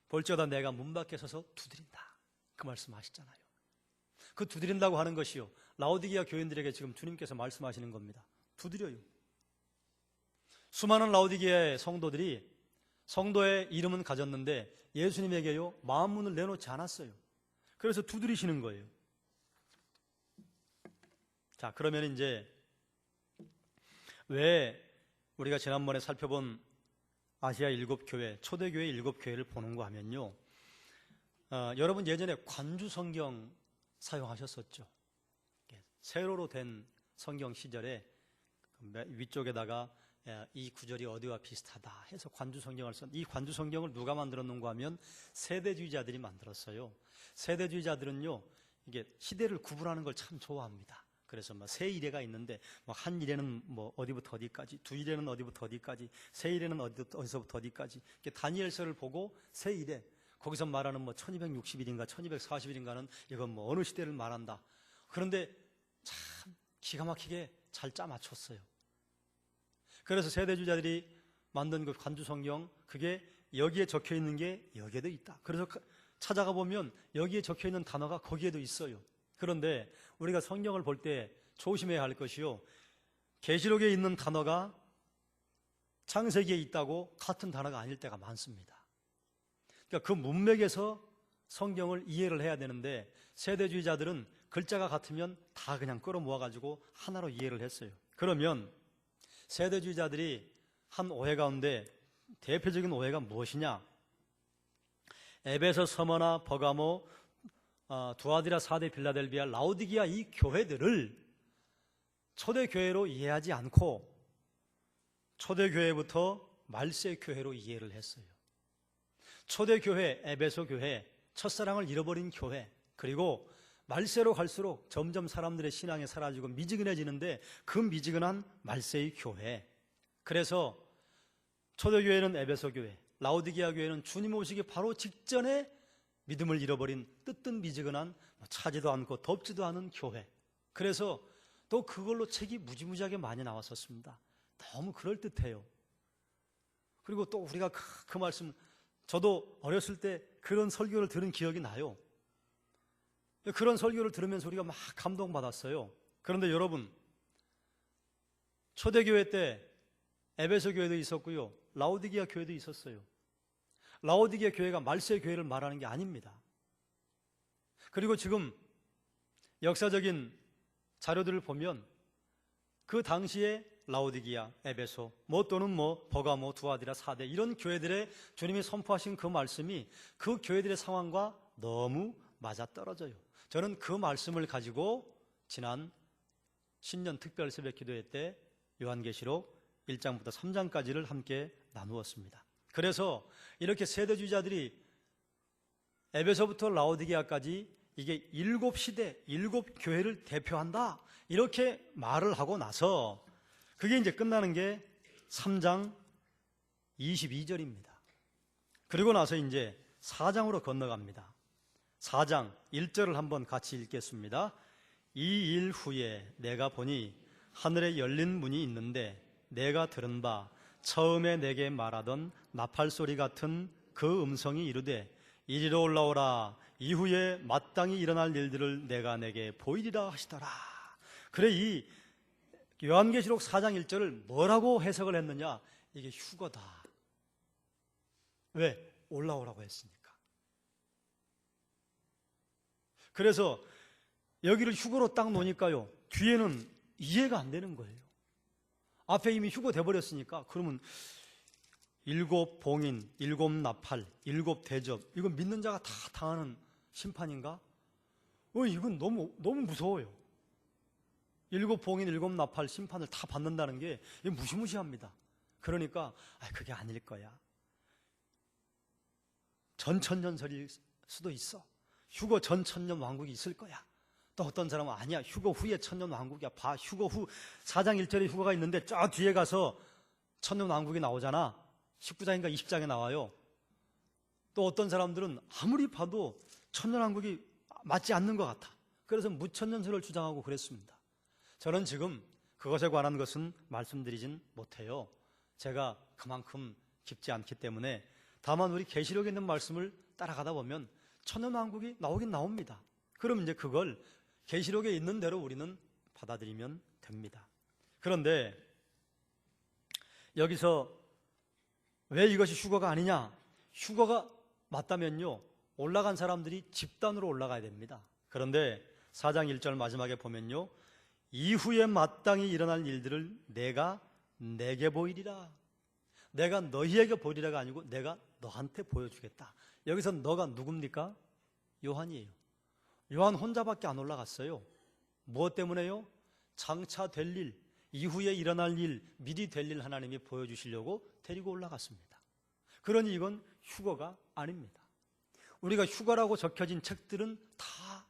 볼지어다 내가 문 밖에 서서 두드린다, 그 말씀 하시잖아요. 그 두드린다고 하는 것이요, 라오디게아 교인들에게 지금 주님께서 말씀하시는 겁니다. 두드려요. 수많은 라오디게아의 성도들이 성도의 이름은 가졌는데 예수님에게요, 마음문을 내놓지 않았어요. 그래서 두드리시는 거예요. 자, 그러면 이제 왜 우리가 지난번에 살펴본 아시아 7교회, 초대교회 7교회를 보는가 하면요, 여러분 예전에 관주 성경 사용하셨었죠? 세로로 된 성경 시절에 위쪽에다가 이 구절이 어디와 비슷하다 해서 관주 성경을 이 관주 성경을 누가 만들었는가 하면 세대주의자들이 만들었어요. 세대주의자들은요, 이게 시대를 구분하는 걸 참 좋아합니다. 그래서 세 이래가 있는데 한 이래는 어디부터 어디까지, 두 이래는 어디부터 어디까지, 세 이래는 어디서부터 어디까지, 이렇게 다니엘서를 보고 세 이래, 거기서 말하는 1260일인가 1240일인가는 이건 어느 시대를 말한다. 그런데 참 기가 막히게 잘 짜맞췄어요. 그래서 세대주의자들이 만든 그 관주 성경, 그게 여기에 적혀 있는 게 여기에도 있다. 그래서 찾아가 보면 여기에 적혀 있는 단어가 거기에도 있어요. 그런데 우리가 성경을 볼 때 조심해야 할 것이요, 계시록에 있는 단어가 창세기에 있다고 같은 단어가 아닐 때가 많습니다. 그러니까 그 문맥에서 성경을 이해를 해야 되는데, 세대주의자들은 글자가 같으면 다 그냥 끌어모아가지고 하나로 이해를 했어요. 그러면 세대주의자들이 한 오해 가운데 대표적인 오해가 무엇이냐? 에베소, 서머나, 버가모, 두아디라, 사데, 빌라델비아, 라오디기아 이 교회들을 초대교회로 이해하지 않고 초대교회부터 말세교회로 이해를 했어요. 초대교회, 에베소 교회, 첫사랑을 잃어버린 교회, 그리고 말세로 갈수록 점점 사람들의 신앙이 사라지고 미지근해지는데 그 미지근한 말세의 교회. 그래서 초대교회는 에베소 교회, 라오디게아 교회는 주님 오시기 바로 직전에 믿음을 잃어버린 뜨뜻 미지근한 차지도 않고 덥지도 않은 교회. 그래서 또 그걸로 책이 무지무지하게 많이 나왔었습니다. 너무 그럴듯해요. 그리고 또 우리가 그 말씀, 저도 어렸을 때 그런 설교를 들은 기억이 나요. 그런 설교를 들으면서 우리가 막 감동받았어요. 그런데 여러분, 초대교회 때 에베소 교회도 있었고요, 라오디게아 교회도 있었어요. 라오디게아 교회가 말세 교회를 말하는 게 아닙니다. 그리고 지금 역사적인 자료들을 보면 그 당시에 라오디게아, 에베소, 또는 버가모, 두아디라, 사데 이런 교회들의 주님이 선포하신 그 말씀이 그 교회들의 상황과 너무 맞아떨어져요. 저는 그 말씀을 가지고 지난 신년 특별 새벽 기도회 때 요한계시록 1장부터 3장까지를 함께 나누었습니다. 그래서 이렇게 세대주의자들이 에베소부터 라오디게아까지 이게 7시대, 7교회를 대표한다 이렇게 말을 하고 나서 그게 이제 끝나는 게 3장 22절입니다. 그리고 나서 이제 4장으로 건너갑니다. 4장 1절을 한번 같이 읽겠습니다. 이 일 후에 내가 보니 하늘에 열린 문이 있는데 내가 들은 바 처음에 내게 말하던 나팔소리 같은 그 음성이 이르되 이리로 올라오라, 이후에 마땅히 일어날 일들을 내가 내게 보이리라 하시더라. 그래, 이 요한계시록 4장 1절을 뭐라고 해석을 했느냐? 이게 휴거다. 왜? 올라오라고 했으니까. 그래서 여기를 휴거로 딱 놓으니까요, 뒤에는 이해가 안 되는 거예요. 앞에 이미 휴거 돼버렸으니까 그러면 7 봉인, 7 나팔, 7 대접, 이건 믿는 자가 다 당하는 심판인가? 이건 너무 무서워요. 7 봉인, 7 나팔 심판을 다 받는다는 게 무시무시합니다. 그러니까 그게 아닐 거야. 전천년설일 수도 있어. 휴거 전 천년 왕국이 있을 거야. 또 어떤 사람은 아니야, 휴거 후에 천년 왕국이야. 봐, 휴거 후 4장 1절에 휴거가 있는데 저 뒤에 가서 천년 왕국이 나오잖아. 19장인가 20장에 나와요. 또 어떤 사람들은 아무리 봐도 천년 왕국이 맞지 않는 것 같아. 그래서 무천년설을 주장하고 그랬습니다. 저는 지금 그것에 관한 것은 말씀드리진 못해요. 제가 그만큼 깊지 않기 때문에. 다만 우리 계시록에 있는 말씀을 따라가다 보면 천년 왕국이 나오긴 나옵니다. 그럼 이제 그걸 계시록에 있는 대로 우리는 받아들이면 됩니다. 그런데 여기서 왜 이것이 휴거가 아니냐? 휴거가 맞다면요, 올라간 사람들이 집단으로 올라가야 됩니다. 그런데 4장 1절 마지막에 보면요, 이후에 마땅히 일어날 일들을 내가 내게 보이리라. 내가 너희에게 보이리라가 아니고 내가 너한테 보여주겠다. 여기서 너가 누굽니까? 요한이에요. 요한 혼자밖에 안 올라갔어요. 무엇 때문에요? 장차 될 일, 이후에 일어날 일, 미리 될 일 하나님이 보여주시려고 데리고 올라갔습니다. 그러니 이건 휴거가 아닙니다. 우리가 휴거라고 적혀진 책들은 다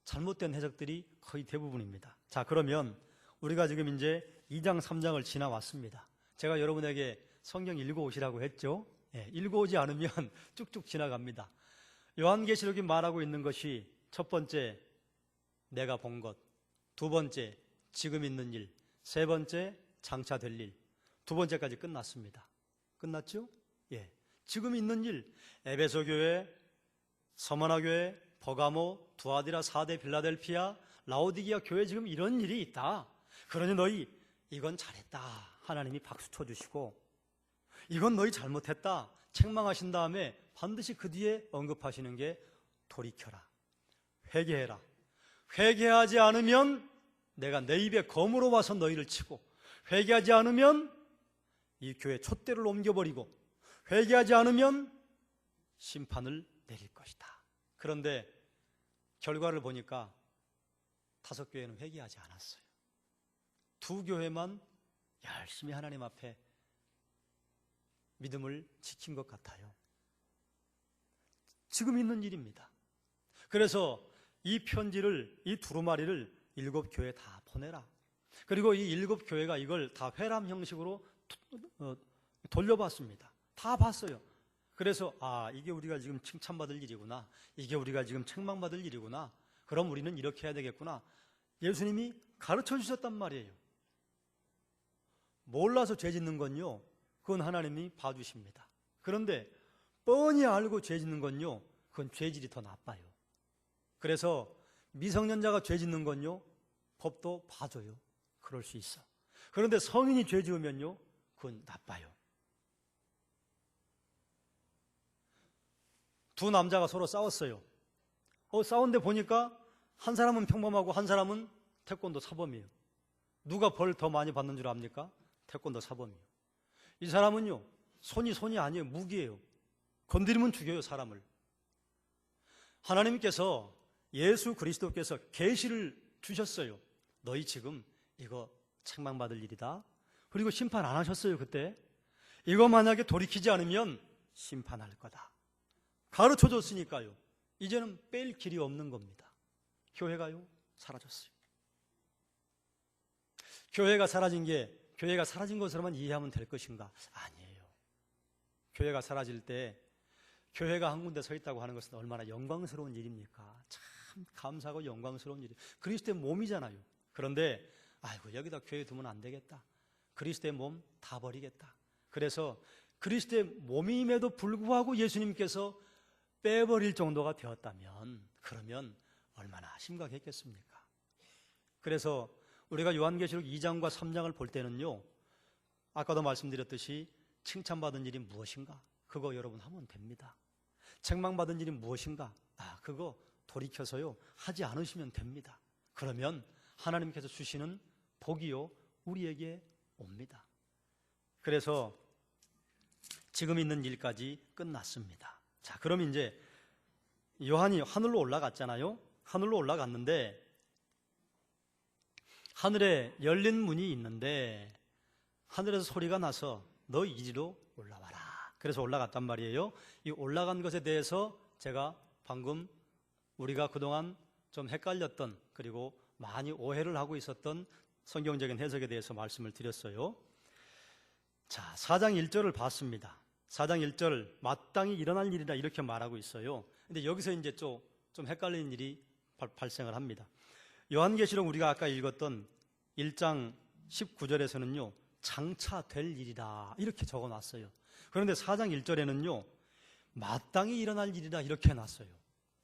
잘못된 해석들이 거의 대부분입니다. 자, 그러면 우리가 지금 이제 2장, 3장을 지나왔습니다. 제가 여러분에게 성경 읽어오시라고 했죠. 읽어오지 않으면 쭉쭉 지나갑니다. 요한계시록이 말하고 있는 것이 첫 번째, 내가 본 것. 두 번째, 지금 있는 일. 세 번째, 장차 될 일. 두 번째까지 끝났습니다. 끝났죠? 지금 있는 일. 에베소 교회, 서머나 교회, 버가모, 두아디라, 사대, 빌라델피아, 라오디기아 교회 지금 이런 일이 있다. 그러니 너희 이건 잘했다. 하나님이 박수 쳐주시고, 이건 너희 잘못했다. 책망하신 다음에 반드시 그 뒤에 언급하시는 게 돌이켜라. 회개해라. 회개하지 않으면 내가 내 입에 검으로 와서 너희를 치고, 회개하지 않으면 이 교회 촛대를 옮겨버리고, 회개하지 않으면 심판을 내릴 것이다. 그런데 결과를 보니까 5교회는 회개하지 않았어요. 2교회만 열심히 하나님 앞에 믿음을 지킨 것 같아요. 지금 있는 일입니다. 그래서 이 편지를, 이 두루마리를 7교회 다 보내라. 그리고 이 7교회가 이걸 다 회람 형식으로 돌려봤습니다. 다 봤어요. 그래서 이게 우리가 지금 칭찬받을 일이구나. 이게 우리가 지금 책망받을 일이구나. 그럼 우리는 이렇게 해야 되겠구나. 예수님이 가르쳐 주셨단 말이에요. 몰라서 죄 짓는 건요, 그건 하나님이 봐주십니다. 그런데 뻔히 알고 죄 짓는 건요, 그건 죄질이 더 나빠요. 그래서 미성년자가 죄 짓는 건요, 법도 봐줘요. 그럴 수 있어. 그런데 성인이 죄 지으면요, 그건 나빠요. 두 남자가 서로 싸웠어요. 싸운데 보니까 한 사람은 평범하고 한 사람은 태권도 사범이에요. 누가 벌 더 많이 받는 줄 압니까? 태권도 사범이에요. 이 사람은요, 손이 아니에요. 무기예요. 건드리면 죽여요, 사람을. 하나님께서, 예수 그리스도께서 계시를 주셨어요. 너희 지금 이거 책망받을 일이다. 그리고 심판 안 하셨어요, 그때. 이거 만약에 돌이키지 않으면 심판할 거다. 가르쳐 줬으니까요. 이제는 뺄 길이 없는 겁니다. 교회가요, 사라졌어요. 교회가 사라진 것으로만 이해하면 될 것인가? 아니에요. 교회가 사라질 때 교회가 한 군데 서 있다고 하는 것은 얼마나 영광스러운 일입니까? 참 감사하고 영광스러운 일이에요. 그리스도의 몸이잖아요. 그런데 여기다 교회 두면 안 되겠다. 그리스도의 몸 다 버리겠다. 그래서 그리스도의 몸임에도 불구하고 예수님께서 빼버릴 정도가 되었다면, 그러면 얼마나 심각했겠습니까? 그래서 우리가 요한계시록 2장과 3장을 볼 때는요, 아까도 말씀드렸듯이 칭찬받은 일이 무엇인가? 그거 여러분 하면 됩니다. 책망받은 일이 무엇인가? 그거 돌이켜서요, 하지 않으시면 됩니다. 그러면 하나님께서 주시는 복이요, 우리에게 옵니다. 그래서 지금 있는 일까지 끝났습니다. 자, 그럼 이제 요한이 하늘로 올라갔잖아요. 하늘로 올라갔는데 하늘에 열린 문이 있는데 하늘에서 소리가 나서 너 이리로 올라와라. 그래서 올라갔단 말이에요. 이 올라간 것에 대해서 제가 방금 우리가 그동안 좀 헷갈렸던, 그리고 많이 오해를 하고 있었던 성경적인 해석에 대해서 말씀을 드렸어요. 자, 4장 1절을 봤습니다. 4장 1절, 마땅히 일어날 일이라 이렇게 말하고 있어요. 근데 여기서 이제 좀 헷갈리는 일이 발생을 합니다. 요한계시록 우리가 아까 읽었던 1장 19절에서는요, 장차 될 일이라 이렇게 적어놨어요. 그런데 4장 1절에는요, 마땅히 일어날 일이라 이렇게 해놨어요.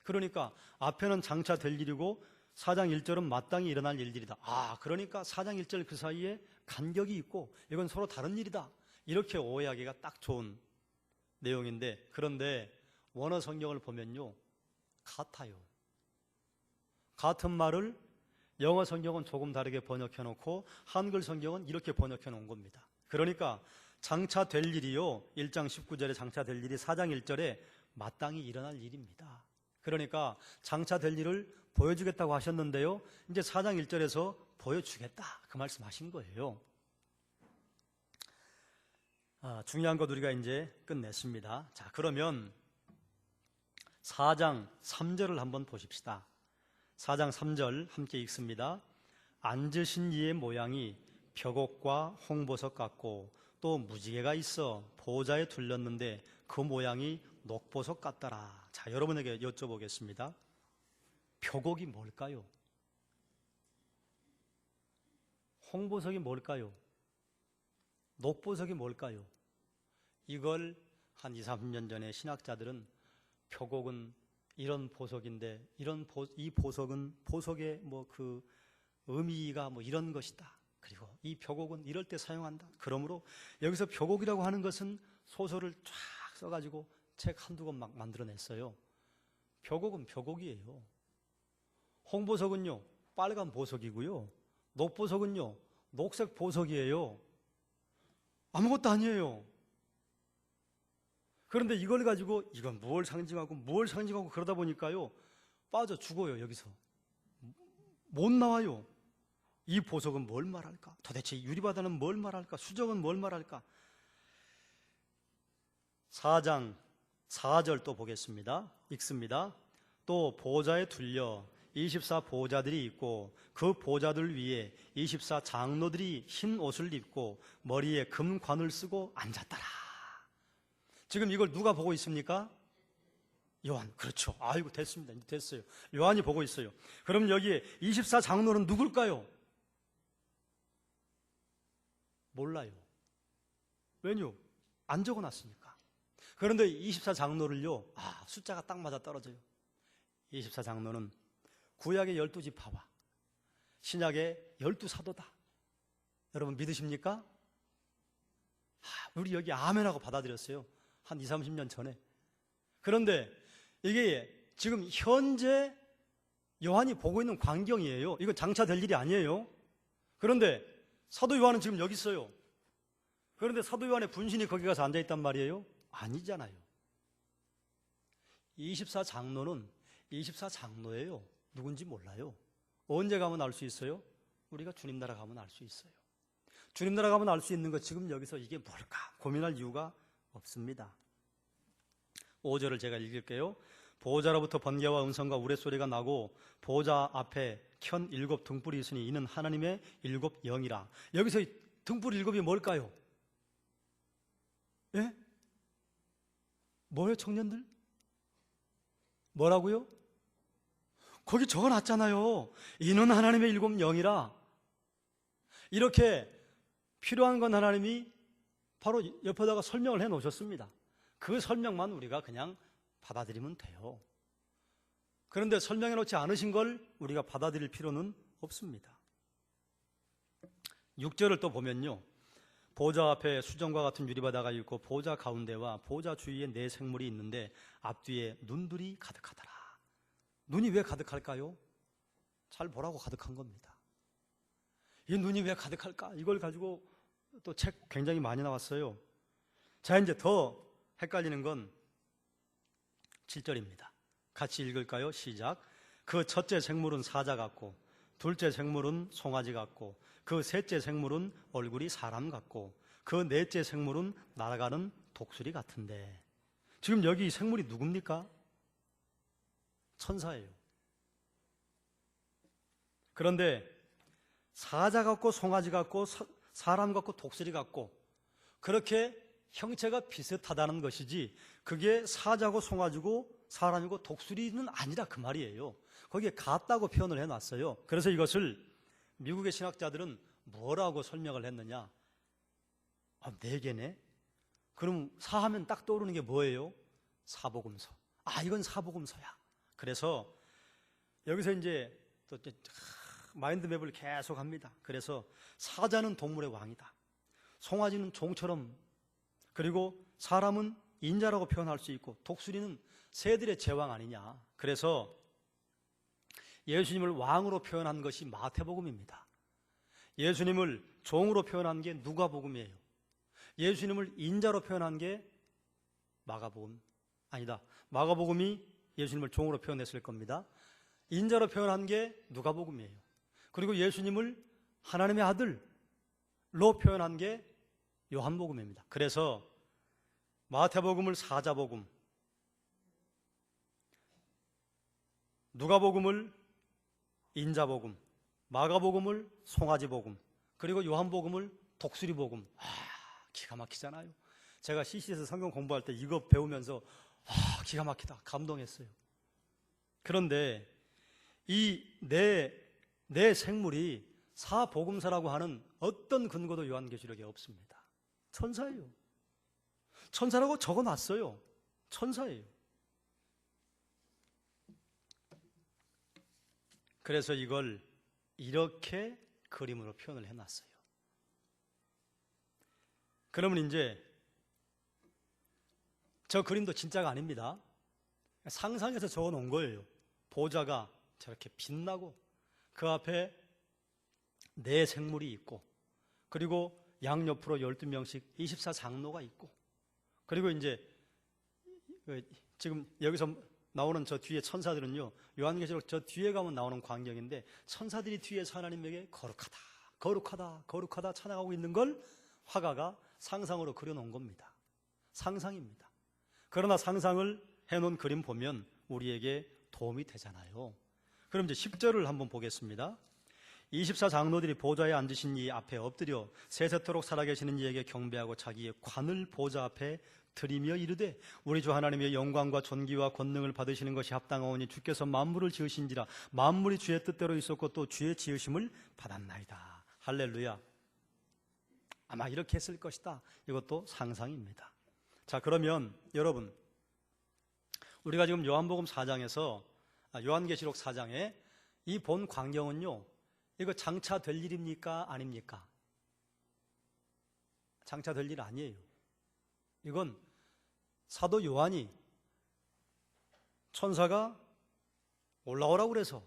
그러니까 앞에는 장차 될 일이고 4장 1절은 마땅히 일어날 일들이다. 그러니까 4장 1절 그 사이에 간격이 있고 이건 서로 다른 일이다. 이렇게 오해하기가 딱 좋은 내용인데, 그런데 원어 성경을 보면요, 같아요. 같은 말을 영어 성경은 조금 다르게 번역해 놓고 한글 성경은 이렇게 번역해 놓은 겁니다. 그러니까 장차 될 일이요, 1장 19절에 장차 될 일이 4장 1절에 마땅히 일어날 일입니다. 그러니까 장차 될 일을 보여주겠다고 하셨는데요, 이제 4장 1절에서 보여주겠다, 그 말씀하신 거예요. 중요한 것 우리가 이제 끝냈습니다. 자, 그러면 4장 3절을 한번 보십시다. 4장 3절 함께 읽습니다. 앉으신 이의 모양이 벽옥과 홍보석 같고 또 무지개가 있어 보좌에 둘렸는데 그 모양이 녹보석 같더라. 자, 여러분에게 여쭤보겠습니다. 벽옥이 뭘까요? 홍보석이 뭘까요? 녹보석이 뭘까요? 이걸 한 2, 30년 전에 신학자들은 벽옥은 이런 보석인데 이 보석은 보석의 그 의미가 이런 것이다. 그리고 이 벽옥은 이럴 때 사용한다. 그러므로 여기서 벽옥이라고 하는 것은 소설을 쫙 써가지고 책 한두 권 막 만들어냈어요. 벽옥은 벽옥이에요. 홍보석은요, 빨간 보석이고요. 녹보석은요, 녹색 보석이에요. 아무것도 아니에요. 그런데 이걸 가지고 이건 뭘 상징하고 그러다 보니까요, 빠져 죽어요. 여기서 못 나와요. 이 보석은 뭘 말할까? 도대체 유리바다는 뭘 말할까? 수정은 뭘 말할까? 4장 4절 또 보겠습니다. 읽습니다. 또 보좌에 둘려 24 보좌들이 있고 그 보좌들 위에 24 장로들이 흰 옷을 입고 머리에 금관을 쓰고 앉았더라. 지금 이걸 누가 보고 있습니까? 요한. 그렇죠. 아이고, 됐습니다. 이제 됐어요. 요한이 보고 있어요. 그럼 여기에 24 장로는 누굴까요? 몰라요. 왜뇨? 안 적어놨으니까. 그런데 24 장로를요, 숫자가 딱 맞아 떨어져요. 24 장로는 구약의 12지파와 신약의 12사도다. 여러분 믿으십니까? 우리 여기 아멘하고 받아들였어요. 한 20, 30년 전에. 그런데 이게 지금 현재 요한이 보고 있는 광경이에요. 이건 장차 될 일이 아니에요. 그런데 사도 요한은 지금 여기 있어요. 그런데 사도 요한의 분신이 거기 가서 앉아있단 말이에요? 아니잖아요. 24 장로는 24 장로예요. 누군지 몰라요. 언제 가면 알 수 있어요? 우리가 주님 나라 가면 알 수 있어요. 주님 나라 가면 알 수 있는 것, 지금 여기서 이게 뭘까 고민할 이유가 없습니다. 5절을 제가 읽을게요. 보호자로부터 번개와 음성과 우레소리가 나고 보호자 앞에 켠 7 등불이 있으니 이는 하나님의 7 영이라. 여기서 등불 7이 뭘까요? 예? 뭐예요, 청년들? 뭐라고요? 거기 적어놨잖아요. 이는 하나님의 7 영이라. 이렇게 필요한 건 하나님이 바로 옆에다가 설명을 해 놓으셨습니다. 그 설명만 우리가 그냥 받아들이면 돼요. 그런데 설명해 놓지 않으신 걸 우리가 받아들일 필요는 없습니다. 6절을 또 보면요, 보좌 앞에 수정과 같은 유리바다가 있고 보좌 가운데와 보좌 주위에 4 생물이 있는데 앞뒤에 눈들이 가득하더라. 눈이 왜 가득할까요? 잘 보라고 가득한 겁니다. 이 눈이 왜 가득할까? 이걸 가지고 또 책 굉장히 많이 나왔어요. 자, 이제 더 헷갈리는 건 7절입니다. 같이 읽을까요? 시작. 그 첫째 생물은 사자 같고 둘째 생물은 송아지 같고 그 셋째 생물은 얼굴이 사람 같고 그 넷째 생물은 날아가는 독수리 같은데. 지금 여기 생물이 누굽니까? 천사예요. 그런데 사자 같고 송아지 같고 사람 같고 독수리 같고 그렇게 형체가 비슷하다는 것이지 그게 사자고 송아지고 사람이고 독수리는 아니라 그 말이에요. 거기에 같다고 표현을 해놨어요. 그래서 이것을 미국의 신학자들은 뭐라고 설명을 했느냐? 4개네? 그럼 사하면 딱 떠오르는 게 뭐예요? 사복음서. 이건 사복음서야. 그래서 여기서 이제 또 마인드맵을 계속 합니다. 그래서 사자는 동물의 왕이다. 송아지는 종처럼, 그리고 사람은 인자라고 표현할 수 있고 독수리는 새들의 제왕 아니냐. 그래서 예수님을 왕으로 표현한 것이 마태복음입니다. 예수님을 종으로 표현한 게 누가복음이에요. 예수님을 인자로 표현한 게 마가복음 아니다. 마가복음이 예수님을 종으로 표현했을 겁니다. 인자로 표현한 게 누가복음이에요. 그리고 예수님을 하나님의 아들로 표현한 게 요한복음입니다. 그래서 마태복음을 사자복음, 누가복음을 인자복음, 마가복음을 송아지복음, 그리고 요한복음을 독수리복음. 기가 막히잖아요. 제가 CC에서 성경 공부할 때 이거 배우면서 기가 막히다, 감동했어요. 그런데 이 네 생물이 사복음서라고 하는 어떤 근거도 요한계시록에 없습니다. 천사예요. 천사라고 적어놨어요. 천사예요. 그래서 이걸 이렇게 그림으로 표현을 해놨어요. 그러면 이제 저 그림도 진짜가 아닙니다. 상상해서 적어놓은 거예요. 보좌가 저렇게 빛나고 그 앞에 네 생물이 있고, 그리고 양옆으로 12명씩 24장로가 있고, 그리고 이제 지금 여기서 나오는 저 뒤에 천사들은요, 요한계시록 저 뒤에 가면 나오는 광경인데, 천사들이 뒤에서 하나님에게 거룩하다, 거룩하다, 거룩하다 찬양하고 있는 걸 화가가 상상으로 그려놓은 겁니다. 상상입니다. 그러나 상상을 해놓은 그림 보면 우리에게 도움이 되잖아요. 그럼 이제 10절을 한번 보겠습니다. 24장로들이 보좌에 앉으신 이 앞에 엎드려 세세토록 살아계시는 이에게 경배하고 자기의 관을 보좌 앞에 드리며 이르되, 우리 주 하나님의 영광과 존귀와 권능을 받으시는 것이 합당하오니 주께서 만물을 지으신지라 만물이 주의 뜻대로 있었고 또 주의 지으심을 받았나이다. 할렐루야. 아마 이렇게 했을 것이다. 이것도 상상입니다. 자, 그러면 여러분, 우리가 지금 요한복음 4장에서 요한계시록 4장에 이 본 광경은요, 이거 장차 될 일입니까? 아닙니까? 장차 될 일 아니에요. 이건 사도 요한이 천사가 올라오라고 그래서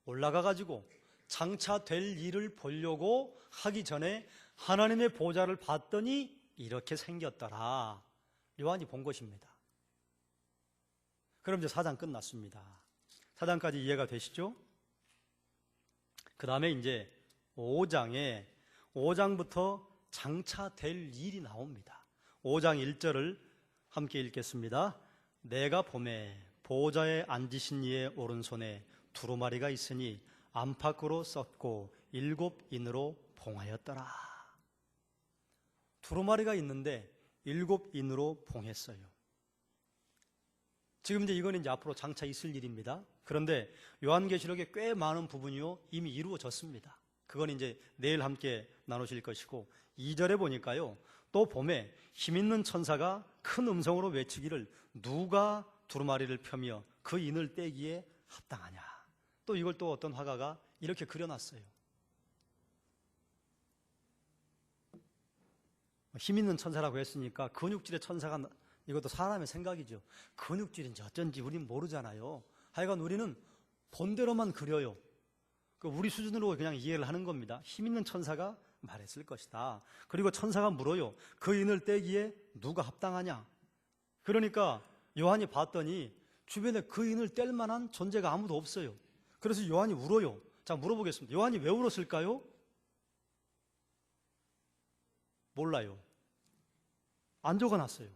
올라가가지고 장차 될 일을 보려고 하기 전에 하나님의 보좌를 봤더니 이렇게 생겼더라. 요한이 본 것입니다. 그럼 이제 4장 끝났습니다. 4장까지 이해가 되시죠? 그 다음에 이제 5장부터 장차 될 일이 나옵니다. 5장 1절을 함께 읽겠습니다. 내가 보매 보좌에 앉으신 이의 오른손에 두루마리가 있으니 안팎으로 썼고 7인으로 봉하였더라. 두루마리가 있는데 7인으로 봉했어요. 지금 이제 이건 이제 앞으로 장차 있을 일입니다. 그런데 요한계시록의 꽤 많은 부분이요, 이미 이루어졌습니다. 그건 이제 내일 함께 나누실 것이고, 2절에 보니까요, 또 봄에 힘있는 천사가 큰 음성으로 외치기를 누가 두루마리를 펴며 그 인을 떼기에 합당하냐. 또 이걸 또 어떤 화가가 이렇게 그려놨어요. 힘있는 천사라고 했으니까 근육질의 천사가, 이것도 사람의 생각이죠. 근육질인지 어쩐지 우린 모르잖아요. 하여간 우리는 본대로만 그려요. 우리 수준으로 그냥 이해를 하는 겁니다. 힘있는 천사가 말했을 것이다. 그리고 천사가 물어요. 그 인을 떼기에 누가 합당하냐. 그러니까 요한이 봤더니 주변에 그 인을 뗄 만한 존재가 아무도 없어요. 그래서 요한이 울어요. 자, 물어보겠습니다. 요한이 왜 울었을까요? 몰라요. 안 적어놨어요.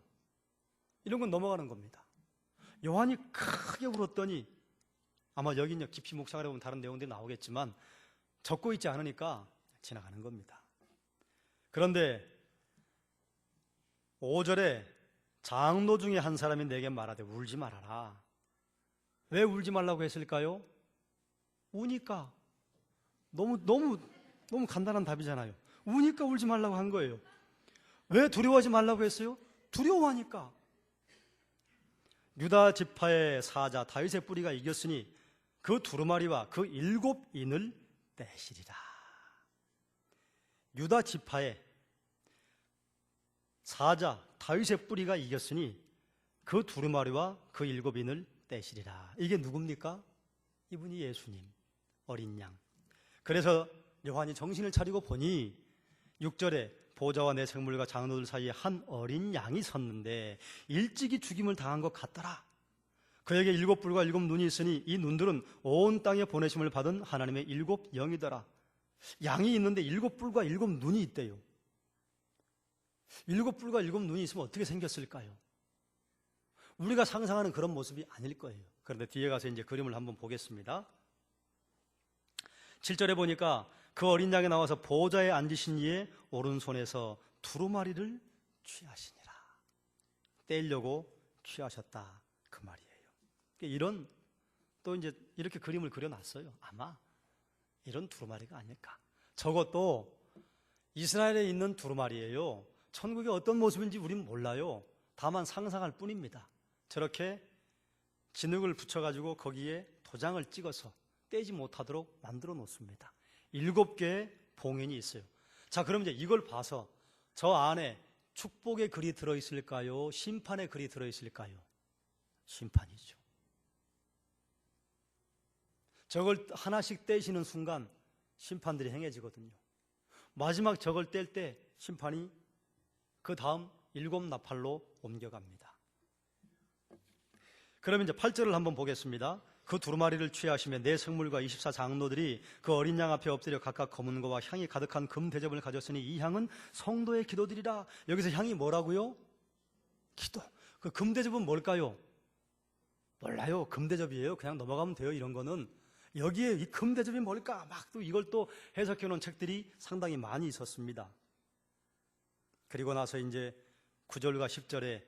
이런 건 넘어가는 겁니다. 요한이 크게 울었더니, 아마 여기 깊이 묵상을 해보면 다른 내용들이 나오겠지만 적고 있지 않으니까 지나가는 겁니다. 그런데 5절에 장로 중에 한 사람이 내게 말하되 울지 말아라. 왜 울지 말라고 했을까요? 우니까. 너무 간단한 답이잖아요. 우니까 울지 말라고 한 거예요. 왜 두려워하지 말라고 했어요? 두려워하니까. 유다 지파의 사자 다윗의 뿌리가 이겼으니 그 두루마리와 그 7인을 떼시리라. 유다 지파의 사자 다윗의 뿌리가 이겼으니 그 두루마리와 그 7인을 떼시리라. 이게 누굽니까? 이분이 예수님, 어린 양. 그래서 요한이 정신을 차리고 보니 6절에 보좌와 내 생물과 장로들 사이에 한 어린 양이 섰는데 일찍이 죽임을 당한 것 같더라. 그에게 7뿔과 7눈이 있으니 이 눈들은 온 땅에 보내심을 받은 하나님의 7 영이더라. 양이 있는데 7뿔과 7눈이 있대요. 7뿔과 7눈이 있으면 어떻게 생겼을까요? 우리가 상상하는 그런 모습이 아닐 거예요. 그런데 뒤에 가서 이제 그림을 한번 보겠습니다. 7절에 보니까 그 어린 양이 나와서 보좌에 앉으신 이의 오른손에서 두루마리를 취하시니라. 떼려고 취하셨다, 그 말이에요. 이런, 또 이제 이렇게 그림을 그려놨어요. 아마 이런 두루마리가 아닐까. 저것도 이스라엘에 있는 두루마리예요. 천국이 어떤 모습인지 우리는 몰라요. 다만 상상할 뿐입니다. 저렇게 진흙을 붙여가지고 거기에 도장을 찍어서 떼지 못하도록 만들어 놓습니다. 7개의 봉인이 있어요. 자, 그럼 이제 이걸 봐서 저 안에 축복의 글이 들어있을까요? 심판의 글이 들어있을까요? 심판이죠. 저걸 하나씩 떼시는 순간 심판들이 행해지거든요. 마지막 저걸 뗄 때 심판이 그 다음 7 나팔로 옮겨갑니다. 그럼 이제 8절을 한번 보겠습니다. 그 두루마리를 취하시며 내 생물과 24 장로들이 그 어린 양 앞에 엎드려 각각 검은 거와 향이 가득한 금 대접을 가졌으니 이 향은 성도의 기도들이라. 여기서 향이 뭐라고요? 기도. 그 금 대접은 뭘까요? 몰라요. 금 대접이에요. 그냥 넘어가면 돼요. 이런 거는. 여기에 이 금 대접이 뭘까? 막 또 이걸 또 해석해 놓은 책들이 상당히 많이 있었습니다. 그리고 나서 이제 9절과 10절에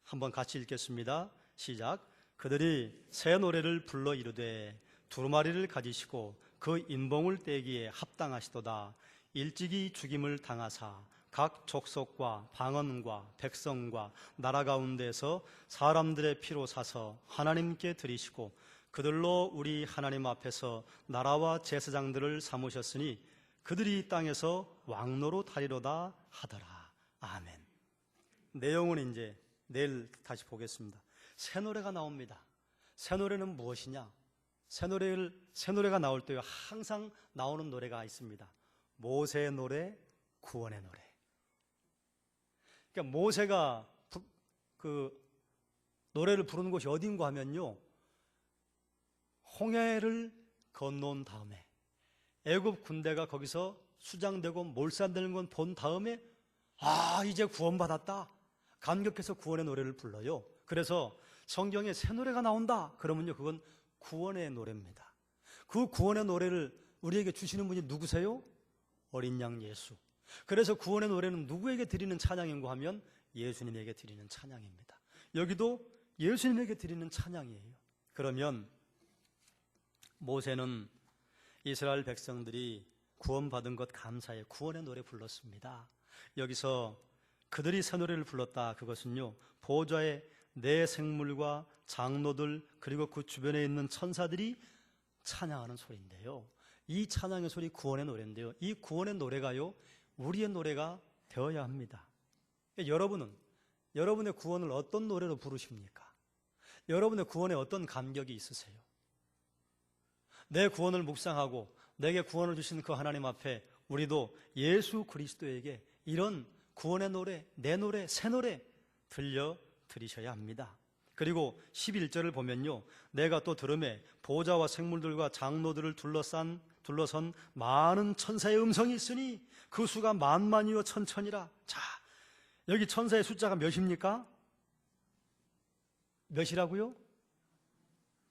한번 같이 읽겠습니다. 시작. 그들이 새 노래를 불러 이르되 두루마리를 가지시고 그 인봉을 떼기에 합당하시도다. 일찍이 죽임을 당하사 각 족속과 방언과 백성과 나라 가운데서 사람들의 피로 사서 하나님께 드리시고 그들로 우리 하나님 앞에서 나라와 제사장들을 삼으셨으니 그들이 땅에서 왕노로 타리로다 하더라. 아멘. 내용은 이제 내일 다시 보겠습니다. 새 노래가 나옵니다. 새 노래는 무엇이냐? 새 노래가 나올 때 항상 나오는 노래가 있습니다. 모세의 노래, 구원의 노래. 그러니까 모세가 그 노래를 부르는 곳이 어딘가 하면요, 홍해를 건너온 다음에 애굽 군대가 거기서 수장되고 몰살되는 건 본 다음에 이제 구원받았다, 감격해서 구원의 노래를 불러요. 그래서 성경에 새 노래가 나온다 그러면요, 그건 구원의 노래입니다. 그 구원의 노래를 우리에게 주시는 분이 누구세요? 어린 양 예수. 그래서 구원의 노래는 누구에게 드리는 찬양인가 하면 예수님에게 드리는 찬양입니다. 여기도 예수님에게 드리는 찬양이에요. 그러면 모세는 이스라엘 백성들이 구원받은 것 감사해 구원의 노래 불렀습니다. 여기서 그들이 새 노래를 불렀다, 그것은요, 보좌에 내 생물과 장로들 그리고 그 주변에 있는 천사들이 찬양하는 소리인데요, 이 찬양의 소리 구원의 노래인데요, 이 구원의 노래가요 우리의 노래가 되어야 합니다. 여러분은 여러분의 구원을 어떤 노래로 부르십니까? 여러분의 구원에 어떤 감격이 있으세요? 내 구원을 묵상하고 내게 구원을 주신 그 하나님 앞에 우리도 예수 그리스도에게 이런 구원의 노래, 내 노래, 새 노래 들려드리셔야 합니다. 그리고 11절을 보면요, 내가 또 들음에 보좌와 생물들과 장로들을 둘러선 많은 천사의 음성이 있으니 그 수가 만만이요 천천이라. 자, 여기 천사의 숫자가 몇입니까? 몇이라고요?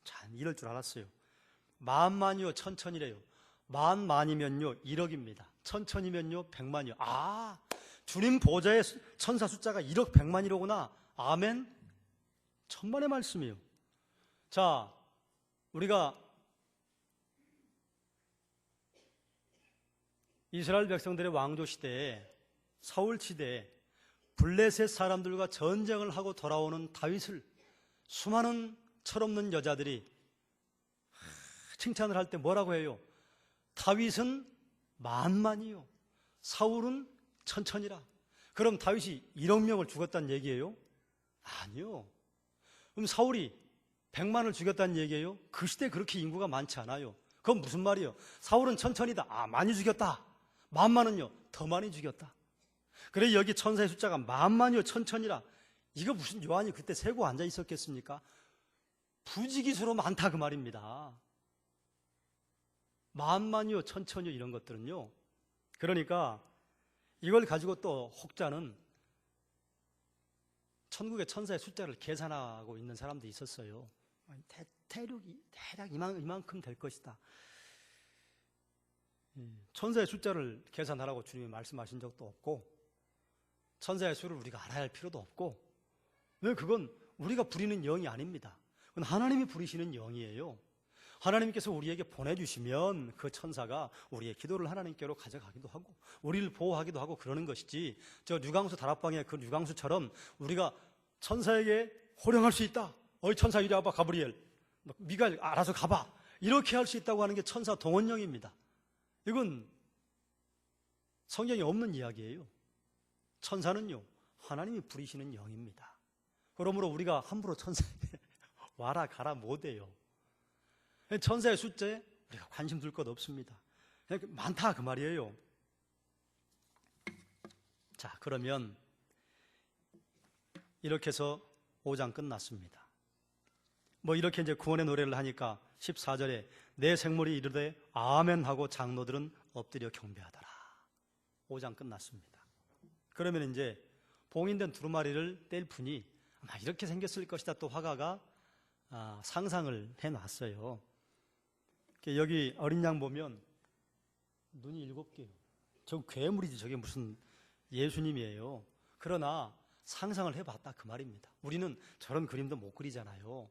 자, 이럴 줄 알았어요. 만만이요 천천이래요. 만만이면요 1억입니다. 천천이면요 100만이요. 주님 보좌의 천사 숫자가 1억 100만이로구나. 아멘. 천만의 말씀이에요. 자, 우리가 이스라엘 백성들의 왕조 시대에, 사울 시대에 블레셋 사람들과 전쟁을 하고 돌아오는 다윗을 수많은 철없는 여자들이 칭찬을 할 때 뭐라고 해요? 다윗은 만만이요, 사울은 천천이라. 그럼 다윗이 1억 명을 죽였다는 얘기예요? 아니요. 그럼 사울이 100만을 죽였다는 얘기예요? 그 시대에 그렇게 인구가 많지 않아요. 그건 무슨 말이에요? 사울은 천천이다. 많이 죽였다. 만만은요 더 많이 죽였다. 그래 여기 천사의 숫자가 만만이요 천천이라. 이거 무슨 요한이 그때 세고 앉아 있었겠습니까? 부지기수로 많다 그 말입니다. 만만이요 천천이요 이런 것들은요. 그러니까 이걸 가지고 또 혹자는 천국의 천사의 숫자를 계산하고 있는 사람도 있었어요. 대략 이만큼 될 것이다. 천사의 숫자를 계산하라고 주님이 말씀하신 적도 없고, 천사의 수를 우리가 알아야 할 필요도 없고, 왜 그건 우리가 부리는 영이 아닙니다. 그건 하나님이 부리시는 영이에요. 하나님께서 우리에게 보내주시면 그 천사가 우리의 기도를 하나님께로 가져가기도 하고 우리를 보호하기도 하고 그러는 것이지, 저 류광수 다락방의 그 류광수처럼 우리가 천사에게 호령할 수 있다. 어이 천사 이리 와봐 가브리엘, 미가엘 알아서 가봐, 이렇게 할 수 있다고 하는 게 천사 동원령입니다. 이건 성경에 없는 이야기예요. 천사는요 하나님이 부리시는 영입니다. 그러므로 우리가 함부로 천사에게 와라 가라 못해요. 천사의 숫자에 우리가 관심 둘 것 없습니다. 많다 그 말이에요. 자, 그러면 이렇게 해서 5장 끝났습니다. 뭐 이렇게 이제 구원의 노래를 하니까 14절에 내 생물이 이르되 아멘 하고 장로들은 엎드려 경배하더라. 5장 끝났습니다. 그러면 이제 봉인된 두루마리를 뗄 분이 아마 이렇게 생겼을 것이다 또 화가가 상상을 해놨어요. 여기 어린 양 보면 눈이 7개요. 저 괴물이지 저게 무슨 예수님이에요. 그러나 상상을 해봤다 그 말입니다. 우리는 저런 그림도 못 그리잖아요.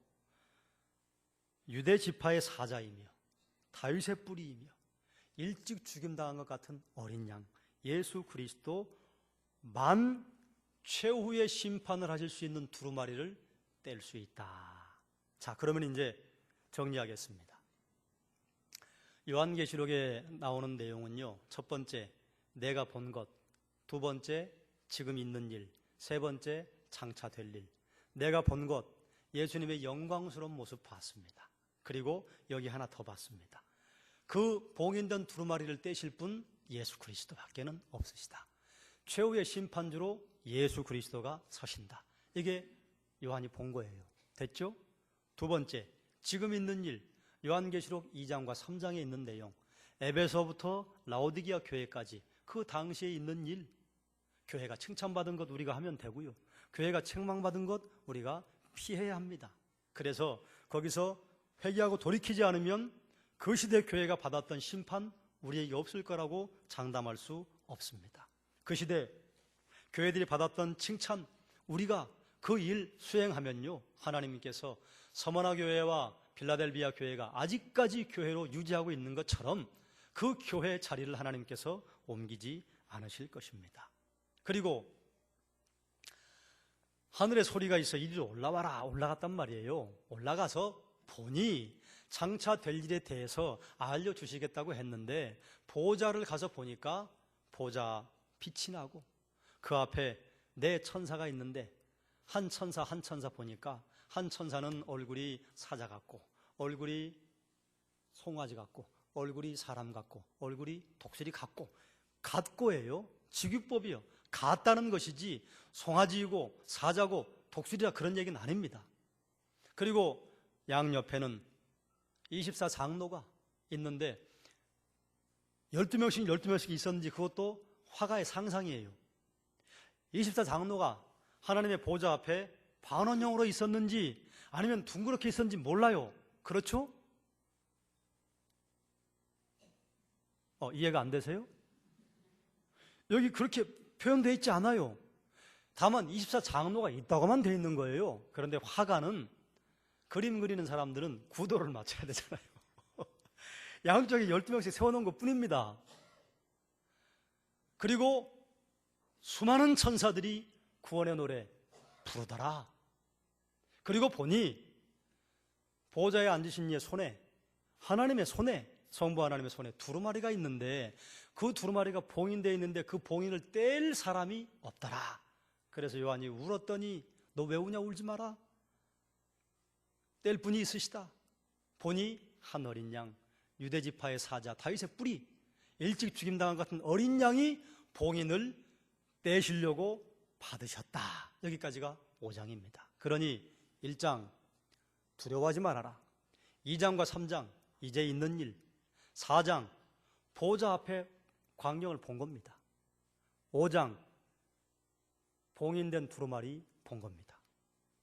유대 지파의 사자이며 다윗의 뿌리이며 일찍 죽임당한 것 같은 어린 양 예수 그리스도 만 최후의 심판을 하실 수 있는 두루마리를 뗄 수 있다. 자, 그러면 이제 정리하겠습니다. 요한계시록에 나오는 내용은요, 첫 번째 내가 본 것, 두 번째 지금 있는 일, 세 번째 장차 될 일. 내가 본 것, 예수님의 영광스러운 모습 봤습니다. 그리고 여기 하나 더 봤습니다. 그 봉인된 두루마리를 떼실 분 예수 그리스도밖에는 없으시다. 최후의 심판주로 예수 그리스도가 서신다. 이게 요한이 본 거예요. 됐죠? 두 번째, 지금 있는 일, 요한계시록 2장과 3장에 있는 내용, 에베소부터 라오디게아 교회까지 그 당시에 있는 일, 교회가 칭찬받은 것 우리가 하면 되고요, 교회가 책망받은 것 우리가 피해야 합니다. 그래서 거기서 회개하고 돌이키지 않으면 그 시대 교회가 받았던 심판 우리에게 없을 거라고 장담할 수 없습니다. 그 시대 교회들이 받았던 칭찬 우리가 그 일 수행하면요, 하나님께서 서머나 교회와 빌라델비아 교회가 아직까지 교회로 유지하고 있는 것처럼 그 교회의 자리를 하나님께서 옮기지 않으실 것입니다. 그리고 하늘에 소리가 있어 이리로 올라와라. 올라갔단 말이에요. 올라가서 보니 장차 될 일에 대해서 알려주시겠다고 했는데 보좌를 가서 보니까 보좌 빛이 나고 그 앞에 네 천사가 있는데 한 천사 한 천사 보니까 한 천사는 얼굴이 사자 같고 얼굴이 송아지 같고 얼굴이 사람 같고 얼굴이 독수리 같고 같고예요. 직유법이요. 같다는 것이지 송아지이고 사자고 독수리라 그런 얘기는 아닙니다. 그리고 양옆에는 24장로가 있는데 12명씩 있었는지 그것도 화가의 상상이에요. 24장로가 하나님의 보좌 앞에 반원형으로 있었는지 아니면 둥그렇게 있었는지 몰라요. 그렇죠? 이해가 안 되세요? 여기 그렇게 표현되어 있지 않아요. 다만 24장로가 있다고만 되어 있는 거예요. 그런데 화가는, 그림 그리는 사람들은 구도를 맞춰야 되잖아요. 양쪽에 12명씩 세워놓은 것 뿐입니다. 그리고 수많은 천사들이 구원의 노래 부르더라. 그리고 보니 보좌에 앉으신 이의 손에, 하나님의 손에, 성부 하나님의 손에 두루마리가 있는데 그 두루마리가 봉인되어 있는데 그 봉인을 뗄 사람이 없더라. 그래서 요한이 울었더니 너 왜 우냐, 울지 마라. 뗄 분이 있으시다. 보니 한 어린 양, 유대지파의 사자 다윗의 뿌리, 일찍 죽임당한 것 같은 어린 양이 봉인을 떼시려고 받으셨다. 여기까지가 5장입니다. 그러니 1장 두려워하지 말아라. 2장과 3장 이제 있는 일. 4장 보좌 앞에 광경을 본 겁니다. 5장 봉인된 두루마리 본 겁니다.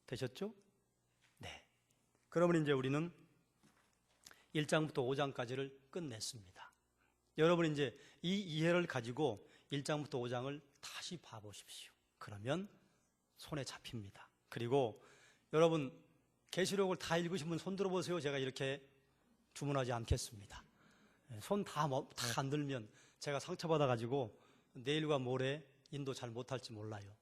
되셨죠? 네. 그러면 이제 우리는 1장부터 5장까지를 끝냈습니다. 여러분 이제 이 이해를 가지고 1장부터 5장을 다시 봐보십시오. 그러면 손에 잡힙니다. 그리고 여러분 계시록을 다 읽으신 분 손 들어보세요. 제가 이렇게 주문하지 않겠습니다. 손 다 안 들면 제가 상처받아가지고 내일과 모레 인도 잘 못할지 몰라요.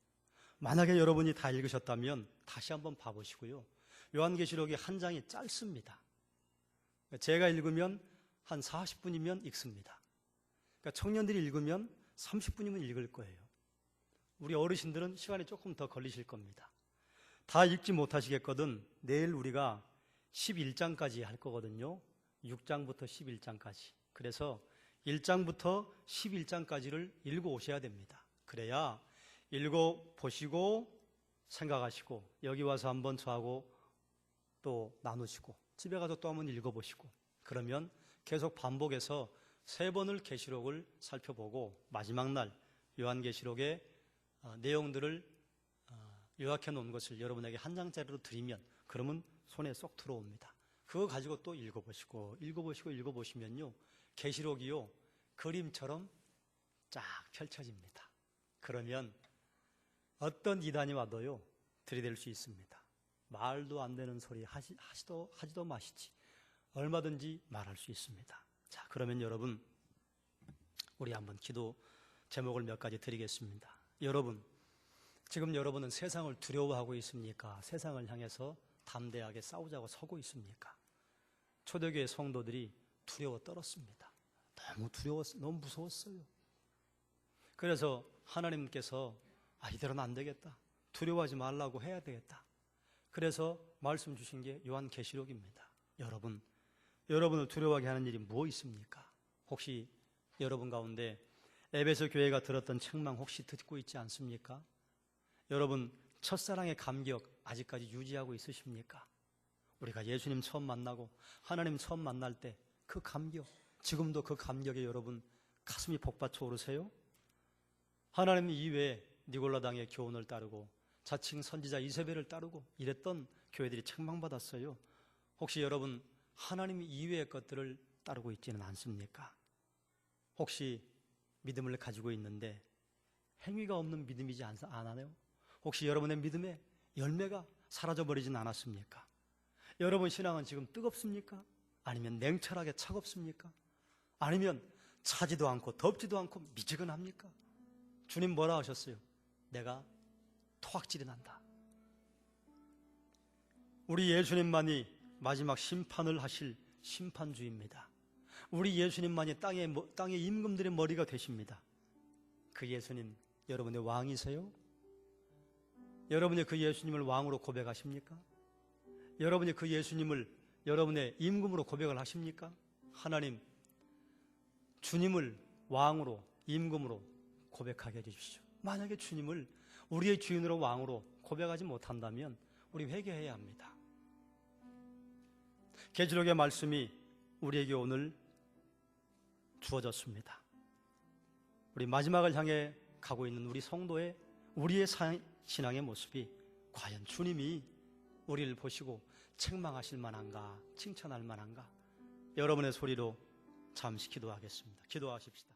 만약에 여러분이 다 읽으셨다면 다시 한번 봐보시고요. 요한계시록이 한 장이 짧습니다. 제가 읽으면 한 40분이면 읽습니다. 그러니까 청년들이 읽으면 30분이면 읽을 거예요. 우리 어르신들은 시간이 조금 더 걸리실 겁니다. 다 읽지 못하시겠거든 내일 우리가 11장까지 할 거거든요. 6장부터 11장까지. 그래서 1장부터 11장까지를 읽어 오셔야 됩니다. 그래야 읽어 보시고 생각하시고 여기 와서 한번 저하고 또 나누시고 집에 가서 또 한번 읽어 보시고 그러면 계속 반복해서 3번을 계시록을 살펴보고 마지막 날 요한계시록의 내용들을 요약해 놓은 것을 여러분에게 한 장짜리로 드리면 그러면 손에 쏙 들어옵니다. 그거 가지고 또 읽어보시면요 계시록이요 그림처럼 쫙 펼쳐집니다. 그러면 어떤 이단이 와도요 들이댈 수 있습니다. 말도 안 되는 소리 하지도 마시지 얼마든지 말할 수 있습니다. 자, 그러면 여러분 우리 한번 기도 제목을 몇 가지 드리겠습니다. 여러분 지금 여러분은 세상을 두려워하고 있습니까? 세상을 향해서 담대하게 싸우자고 서고 있습니까? 초대교회 성도들이 두려워 떨었습니다. 너무 무서웠어요. 그래서 하나님께서 이대로는 안 되겠다. 두려워하지 말라고 해야 되겠다. 그래서 말씀 주신 게 요한계시록입니다. 여러분을 두려워하게 하는 일이 뭐 있습니까? 혹시 여러분 가운데 에베소 교회가 들었던 책망 혹시 듣고 있지 않습니까? 여러분 첫사랑의 감격 아직까지 유지하고 있으십니까? 우리가 예수님 처음 만나고 하나님 처음 만날 때 그 감격, 지금도 그 감격에 여러분 가슴이 복받쳐 오르세요? 하나님 이외에 니골라당의 교훈을 따르고 자칭 선지자 이세벨을 따르고 이랬던 교회들이 책망받았어요. 혹시 여러분 하나님 이외의 것들을 따르고 있지는 않습니까? 혹시 믿음을 가지고 있는데 행위가 없는 믿음이지 않아요? 혹시 여러분의 믿음의 열매가 사라져버리진 않았습니까? 여러분 신앙은 지금 뜨겁습니까? 아니면 냉철하게 차갑습니까? 아니면 차지도 않고 덥지도 않고 미지근합니까? 주님 뭐라 하셨어요? 내가 토악질이 난다. 우리 예수님만이 마지막 심판을 하실 심판주입니다. 우리 예수님만이 땅의 임금들의 머리가 되십니다. 그 예수님 여러분의 왕이세요? 여러분이 그 예수님을 왕으로 고백하십니까? 여러분이 그 예수님을 여러분의 임금으로 고백을 하십니까? 하나님, 주님을 왕으로, 임금으로 고백하게 해주십시오. 만약에 주님을 우리의 주인으로 왕으로 고백하지 못한다면 우리 회개해야 합니다. 계시록의 말씀이 우리에게 오늘 주어졌습니다. 우리 마지막을 향해 가고 있는 우리 성도의 우리의 신앙의 모습이 과연 주님이 우리를 보시고 책망하실 만한가, 칭찬할 만한가? 여러분의 소리로 잠시 기도하겠습니다. 기도하십시다.